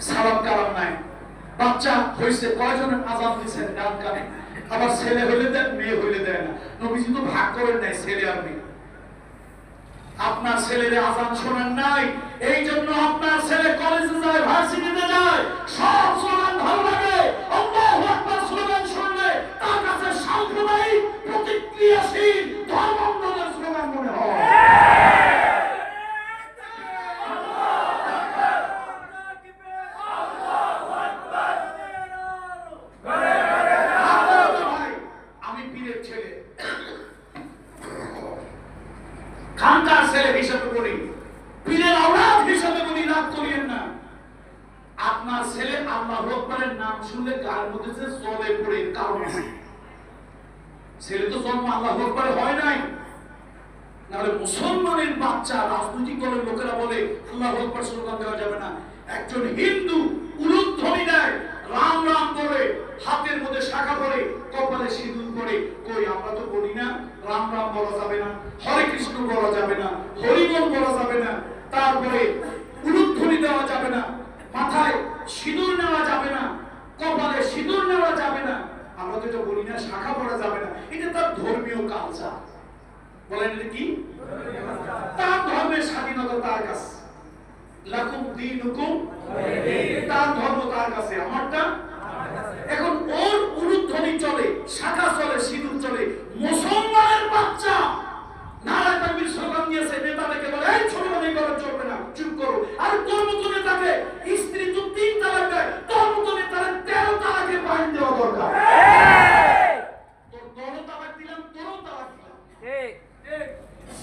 সালাম কালাম নাই। বাচ্চা হয়েছে কয়জনের আজান দিচ্ছেন ডান কানে, আবার ছেলে হইলে দেন মেয়ে হইলে দেয় না। নবীজি তো ভাগ করেন নাই ছেলে আর মেয়ে। আপনার ছেলের আজান শোনেন নাই, এই জন্য আপনার ছেলে কলেজে যায়, ভার্সিটিতে যায়, সব স্লোগান ভালো লাগে। আল্লাহু আকবার স্লোগান শুনলে তার কাছে সাম্প্রদায়িক প্রতিক্রিয়াশীল ধর্মান্ধদের স্লোগান মনে হয়। আমি পীরের ছেলে, খানকার ছেলে হিসাবে বলি, পীরের আওলাদ হিসাবে বলি, রাগ করিয়েন না। আপনার ছেলে আল্লাহু আকবারের নাম শুনলে গায়ের মধ্যে যে জ্বলে পড়ে, কারণ ছেলে তো জন্ম আল্লাহু আকবারে হয় নাই। নাহলে মুসলমানের বাচ্চা রাজনৈতিক দলের লোকেরা বলে আল্লাহু আকবার স্লোগান দেওয়া যাবে না। একজন হিন্দু উলুধ্বনি দেয়, রাম রাম বলে, হাতের মধ্যে শাখা পরে, কপালে সিঁদুর পরে। কই আমরা তো বলি না রাম রাম বলা যাবে না, হরে কৃষ্ণ বলা যাবে না, হরিবল বলা যাবে না, তারপরে উলুধ্বনি দেওয়া যাবে না, মাথায় সিঁদুর নেওয়া যাবে না, কপালে সিঁদুর নেওয়া যাবে না। আমরা তো এটা বলি না, শাখা পরা যাবে না। এটা তার ধর্মীয় কালচার। বলেন এটা কি? তার ধর্মের স্বাধীনতা তার কাছে। লাকুম দীনুকুম ওয়ালিয়া। তার ধর্ম তার কাছে, আমারটা। এখন ওর উলুধ্বনি চলে, শাখা চলে, সিঁদুর চলে। মুসলমানের বাচ্চা নারায়ে তাকবীর স্লোগান দিয়েছে, নেতাদেরকে বলে এই ছোট বানাই করে চলবে না, চুপ করো। আর তোর মতো নেতাকে স্ত্রী তো 3 তালাক দেয়, তোর মতো নেতারে 13 তালাকে বাইন দেওয়া দরকার। তোর 13 তালাক দিলাম, 13 তালাক দিলাম।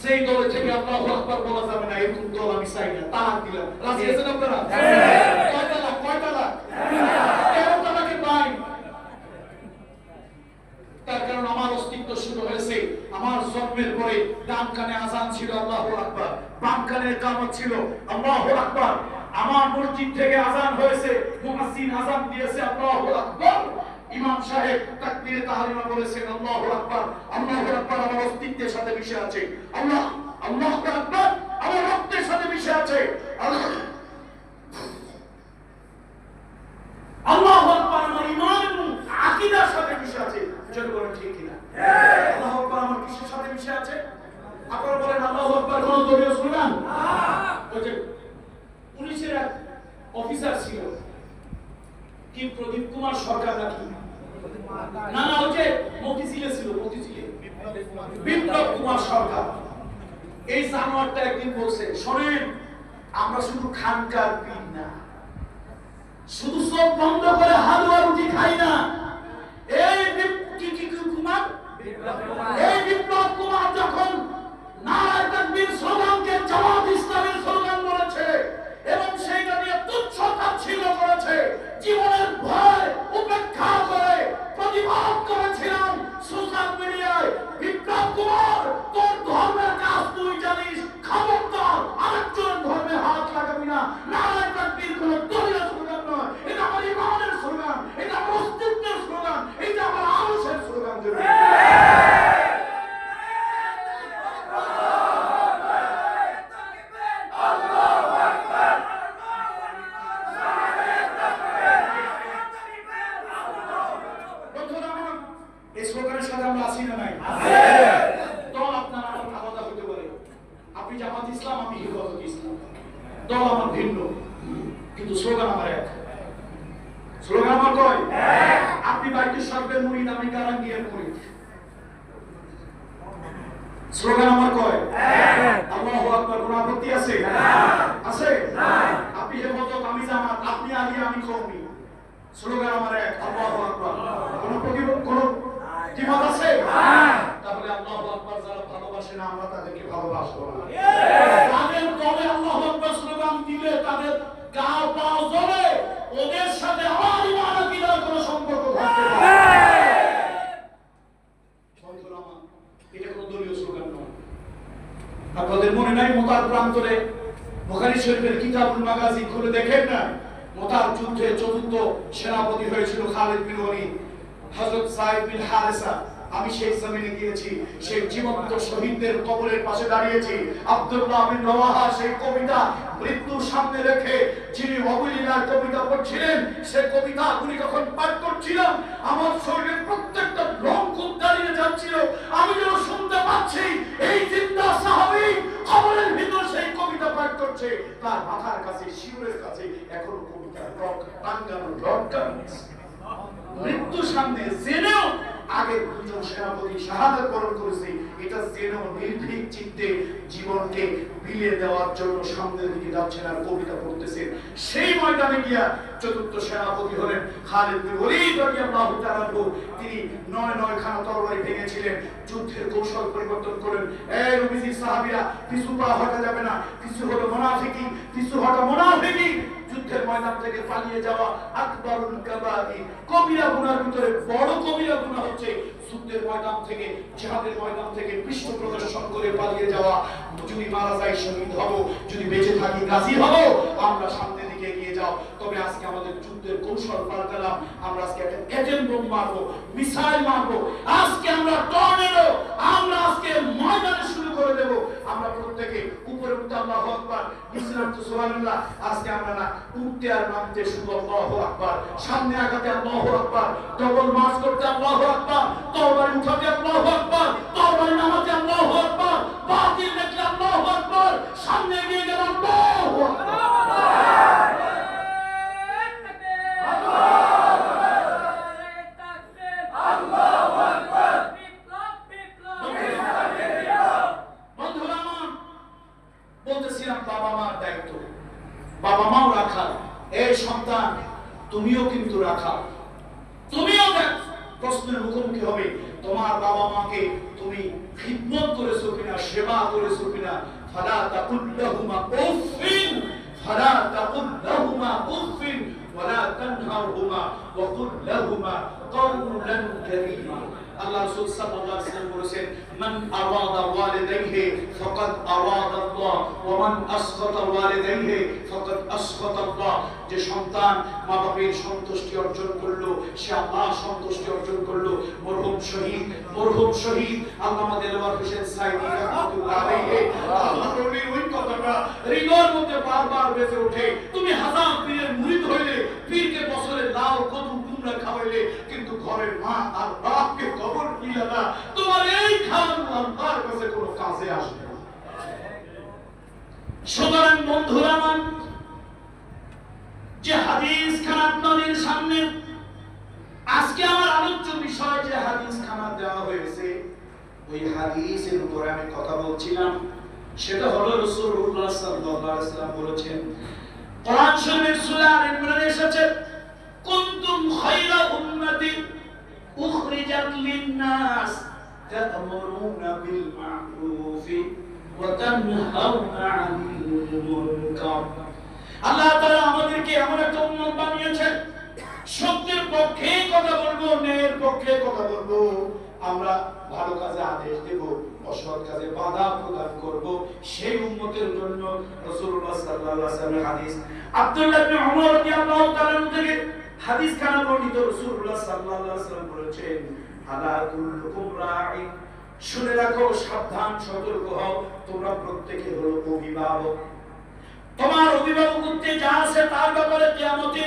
সেই দলে থেকে আল্লাহু আকবার বলা যাবে না, এরকম দল আমি চাই না। তালাক দিলাম, রাজি আছেন আপনারা? কয় তালাক? কয় তালাক? 13 তালাকে বাইন। তার কারণ আমার অস্তিত্ব শুরু হয়েছে আমার জন্মের পরে। ডান কানে আজান ছিল আল্লাহু আকবার, বাম কানে ইকামত ছিল আল্লাহু আকবার। আমার মসজিদ থেকে আজান হয়েছে, মুয়াজ্জিন আজান দিয়েছে আল্লাহু আকবার, ইমাম সাহেব তাকবীরে তাহরিমা বলেছেন আল্লাহু আকবার। আল্লাহু আকবার আমার অস্তিত্বের সাথে মিশে আছে। আল্লাহু আকবার আমার রক্তের সাথে মিশে আছে। আল্লাহু আকবার আমার ঈমান এবং আকীদার সাথে মিশে আছে। যদি বলেন ঠিক কিনা? আল্লাহু আকবার আমার কিসের সাথে মিশে আছে? আপনারা বলেন আল্লাহু আকবার কোন দলীয় স্লোগান? ওই যে পুলিশের এক অফিসার ছিল, কি প্রদীপ কুমার সরকার নাকি? না না, ওই যে মতিঝিলে ছিল, মতিঝিলে বিপ্লব কুমার সরকার। এই জানোয়ারটা একদিন বলছে, শোনেন আমরা শুধু খানকার পীর না, শুধু চোখ বন্ধ করে হালুয়া রুটি খাই না। এই বিপ্লব কুমার যখন নারায়ে তাকবীর স্লোগানকে জামাত ইসলামের স্লোগান বলেছে এবং সেইটা নিয়ে তুচ্ছ তাচ্ছিল্য করেছে, জীবনের ভয় উপেক্ষা করে প্রতিবাদ করেছিলাম সোশ্যাল মিডিয়ায়। বিপ্লব কুমার, তোর ধর্মের কাজ তুই জানিস, খবরদার আরেকজনের ধর্মে হাত লাগাবি না। নারায়ে তাকবীর কোন দলীয় স্লোগান নয়, এটা আমার ইমানের স্লোগান, এটা আমার অস্তিত্বের স্লোগান, এটা আমার আরশের স্লোগান। এই স্লোগানের সাথে আমরা আছি না নাই? দল আপনার আমার আলাদা হতে পারে, আপনি জামাত ইসলাম, আমি হেফাজত ইসলাম, দল আমার ভিন্ন, কিন্তু স্লোগান আমার এক। স্লোগান আমার কয়? আপনি বাইতুল শরীফের মুরিদ, আমি কারাঙ্গিয়ার মুরিদ। স্লোগান আমার কয়? আল্লাহু আকবার। কোন আপত্তি আছে? আছে? আপনি হেফাজত, আমি জামাত, আপনি আলী, আমি কওমি। স্লোগান আমার এক, আল্লাহু আকবার। কোন দ্বিমত আছে? তাহলে আল্লাহু আকবার যারা ভালোবাসে না, আমরা তাদেরকে ভালোবাসবো না। তাদের দলে আল্লাহু আকবার স্লোগান দিলে তাদের গা পা জ্বলে, ওদের সাথে আমার ঈমান আকীদার কোনো সম্পর্ক থাকতে পারে না। এটা কোনো দলীয় স্লোগান নয়। আপনাদের মনে নাই মুতার প্রান্তরে বুখারী শরীফের কিতাবুল মাগাজি খুলে দেখেন না? মুতার যুদ্ধে চতুর্থ সেনাপতি হয়েছিল খালিদ বিন ওয়ালিদ। হযরত যায়েদ বিন হারেসা, আমি সেই জমিনে গিয়েছি, সেই জীবন্ত শহীদদের কবরের পাশে দাঁড়িয়েছি। আব্দুল্লাহ বিন রওয়াহা সেই কবিতা মৃত্যুর সামনে রেখে যিনি অবলীলার কবিতা পড়ছিলেন, সেই কবিতাগুলি যখন পাঠ করছিলাম আমার শরীরের প্রত্যেকটা রং খুব দাঁড়িয়ে যাচ্ছিল। আমি যেন শুনতে পাচ্ছি এই জিন্দা সাহাবী কবরের ভিতর সেই কবিতা পাঠ করছে, তার মাথার কাছে শিউরের কাছে এখনো কবিতার রং টাঙ্গানো মৃত্যুর সামনে জেনেও আগে দুজন সেনাপতি শাহাদাত বরণ করেছে, এটা জেনেও নির্ভীক চিত্তে জীবনকে বিলিয়ে দেওয়ার জন্য সামনের দিকে যাচ্ছেন আর কবিতা পড়তেছেন। সেই ময়দানে গিয়া চতুর্থ সেনাপতি হলেন খালিদ বিন ওলীদ রাদিয়াল্লাহু তাআলা আনহু। তিনি ৯ খানা তরবারি ভেঙেছিলেন, যুদ্ধের কৌশল পরিবর্তন করেন। এই নবীজির সাহাবীরা পিছু পা হটা যাবে না, পিছু হলো মুনাফিকি, পিছু হটা মুনাফিকি। যুদ্ধের ময়দান থেকে পালিয়ে যাওয়া আকবারুল কাবাইর, কবিরা গুনার ভিতরে বড় কবিরা গুনাহ হচ্ছে যুদ্ধের ময়দান থেকে, জিহাদের ময়দান থেকে পৃষ্ঠ প্রদর্শন করে পালিয়ে যাওয়া। যদি মারা যায় শহীদ হব, যদি বেঁচে থাকি গাজী হব, আমরা সামনের দিকে এগিয়ে যাও। তবে আজকে আমাদের যুদ্ধের কৌশল পাল্টালাম, আমরা আজকে একটা এজেন্ট বোম মারবো, মিসাইল মারবো, আজকে আমরা টর্নেডো, আমরা আজকে ময়দানে শুরু করে দেব। আমরা প্রত্যেকে উপরে উঠতে আল্লাহু আকবার, নিচে নামতে সুবহানাল্লাহ। আজকে আমরা না উঠতে আর নামতে শুধু আল্লাহু আকবার, সামনে আগাতে আল্লাহু আকবার, ডবল মার্চ করতে আল্লাহু আকবার, তরবারি উঠাতে আল্লাহু আকবার, তরবারি নামাতে আল্লাহু আকবার, বাতিল দেখলে আল্লাহু আকবার, সামনে এগিয়ে গেলে আল্লাহু আকবার। বলতেছিলাম বাবা মার দায়িত্ব, বাবা মাও রাখাল, এই সন্তান তুমিও কিন্তু রাখাল, তুমিও প্রশ্নের মুখোমুখি হবে। তোমার বাবা মাকে তুমি খিদমত করেছো কিনা, সেবা করেছো কিনা। ফালা তাকুল লাহুমা উফিন, ফালা তাকুল লাহুমা উফিন ওয়ালা তানহারহুমা ওয়া কুল লাহুমা কাওলান কারীমা। আল্লাহ রাসূল সাল্লাল্লাহু আলাইহি ওয়াসাল্লাম বলেছেন, মান আরাদা ওয়ালিদাইহি ফাকাদ আরাদা আল্লাহ ওয়া মান আসখাতা ওয়ালিদাইহি ফাকাদ আসখাতা আল্লাহ। যে সন্তান মা বাবার সন্তুষ্টি অর্জন করলো, সে আল্লাহর সন্তুষ্টি অর্জন করলো। মরহুম শহীদ আল্লামা দেলওয়ার হোসেন সাইদি রাহমাতুল্লাহ আলাইহি, আল্লাহর ওলির ওই কথাটা হৃদয়ের মধ্যে বারবার বেজে ওঠে। তুমি হাজার পীরের মুরিদ হইলে, পীরকে বছরে লাউ কদু কুমড়া খাওয়াইলে, কিন্তু ঘরের মা আর বাপকে কবর দিলে না, তোমার এই খাওয়ানো আল্লাহর কাছে কোনো কাজে আসবে না। সুতরাং বন্ধুরা আমার, যে হাদিস খানা আপনাদের সামনে আজকে আমার আলোচ্য বিষয়, যে হাদিস খানা দেওয়া হয়েছে, ওই হাদিসের উপরে আমি কথা বলছিলাম। সেটা হলো রাসূলুল্লাহ সাল্লাল্লাহু আলাইহি ওয়াসাল্লাম বলেছেন, কোরআন শরীফের সূরা আল ইমরানে এসেছে, কুনতুম খায়রা উম্মাতি উখরিজাত লিন-নাস তা'মুরুনা বিল মা'রুফি ওয়া তানহাউনা 'আনিল মুনকার। আল্লাহ তাআলা আমাদেরকে এমন একটা উম্মত বানিয়েছেন, সত্যের পক্ষে কথা বলবো, ন্যায়ের পক্ষে কথা বলবো। আমরা ভালো কাজে আদেশ দেব, অসৎ কাজে বাধা প্রদান করব। সেই উম্মতের জন্য রাসূলুল্লাহ সাল্লাল্লাহু আলাইহি ওয়াসাল্লামের হাদিস, আব্দুল্লাহ ইবনে উমর রাদিয়াল্লাহু তাআলা থেকে হাদিস খানা বর্ণিত। রাসূলুল্লাহ সাল্লাল্লাহু আলাইহি ওয়াসাল্লাম বলেছেন, আলা কুল্লুকুম রাঈন, শুনে রাখো, সাবধান, সতর্ক হও, তোমরা প্রত্যেকে হলো অভিভাবক। তোমার অভিভাবকত্বে যা আছে তার ব্যাপারে কিয়ামতে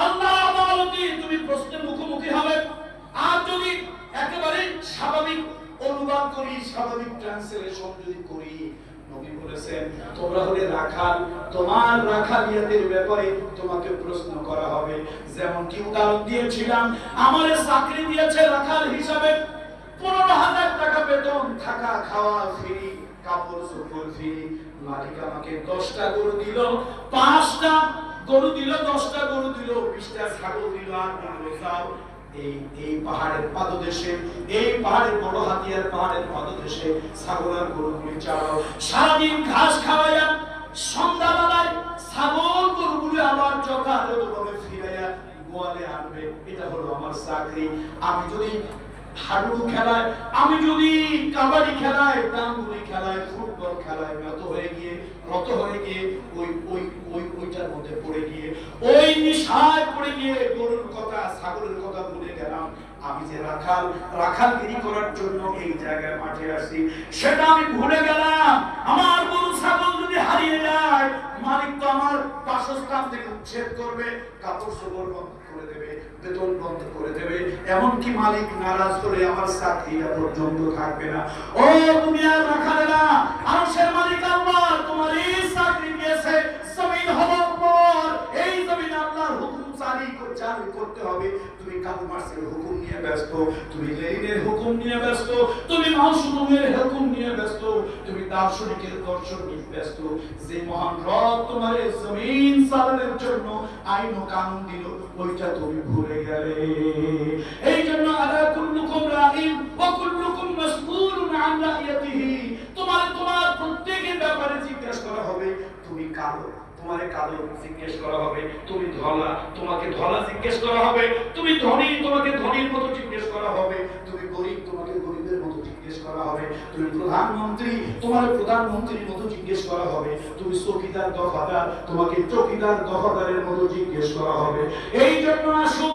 আল্লাহর আদালতে তুমি প্রশ্নের মুখোমুখি হবে। আর যদি একেবারে স্বাভাবিক অনুবাদ করি, স্বাভাবিক ট্রান্সলেশন যদি করি, নবী বলেছেন তোমরা হলে রাখাল, তোমার রাখালিয়াতের ব্যাপারে তোমাকে প্রশ্ন করা হবে। যেমন কি উদাহরণ দিয়েছিলাম, আমারে চাকরি দিয়েছে রাখাল হিসাবে, 15,000 টাকা বেতন, থাকা খাওয়া ফ্রি, কাপড় চোপড় ফ্রি। মালিক আমাকে 10টা গরু দিল, 5টা গরু দিল, 10টা গরু দিল, 20টা ছাগল দিল, আর বলল যাও এই পাহাড়ের পাদদেশে, এই পাহাড়ের বড় হাতিয়ার পাহাড়ের পাদদেশে ছাগল আর গরুগুলি চালাও, সারাদিন ঘাস খাওয়াইয়া সন্ধ্যাবেলায় ছাগল গরুগুলি আবার যথাযথভাবে ফিরাইয়া গোয়ালে আনবে। এটা হলো আমার চাকরি। আমি যদি হাডুডু খেলায়, আমি যদি কাবাডি খেলায়, ডাঙ্গুলি খেলায়, ফুটবল খেলায় রত হয়ে গিয়ে ওইটার মধ্যে পড়ে গিয়ে, ওই নিশায় পড়ে গিয়ে গরুর কথা ছাগলের কথা ভুলে গেলাম, আমি যে রাখালগিরি করার জন্য এই জায়গায় মাঠে আসছি সেটা আমি ভুলে গেলাম। আমার গরু ছাগল যদি হারিয়ে যায়, মালিক তো আমার বাসস্থান থেকে উচ্ছেদ করবে, কাপড় চোপড় বন্ধ করে দেবে, বেতন বন্ধ করে দেবে, এমনকি মালিক নারাজ হলে আমার চাকরিটা পর্যন্ত থাকবে না। ও দুনিয়ার রাখালেরা, আরশের মালিক আল্লাহ তোমার এই চাকরি দিয়েছে, জমিন হওয়ার পর এই জমিন আল্লাহর হুকুম চালু করতে হবে। তুমি কাবু মাসের হুকুম নিয়ে ব্যস্ত, তুমি লেনিনের হুকুম নিয়ে ব্যস্ত, তুমি মাউসুমের হুকুম নিয়ে ব্যস্ত, তুমি দার্শনিকের দর্শন নিয়ে ব্যস্ত। যে মহান রব তোমার এই জমিন চালানোর জন্য আইন ও কানুন দিল, ওইটা তুমি ভুলে গেলে। এই জন্য আলা কুল্লুকুম রাঈন ওয়া কুল্লুকুম মাসউলুন আন রাইয়াতিহি, তোমার প্রত্যেকের ব্যাপারে জিজ্ঞাসা করা হবে। তুমি কালো, তোমারে কালো জিজ্ঞেস করা হবে, তুমি ধলা, তোমাকে ধলা জিজ্ঞেস করা হবে, তুমি ধনী, তোমাকে ধনীর মতো জিজ্ঞেস করা হবে, তুমি গরিব, তোমাকে গরিবের মতো জিজ্ঞেস করা হবে, তুমি প্রধানমন্ত্রী, তোমার প্রধানমন্ত্রীর মতো জিজ্ঞেস করা হবে, তুমি চৌকিদার দফাদার, তোমাকে চৌকিদার দফাদারের মতো জিজ্ঞেস করা হবে। এই জন্য আসুন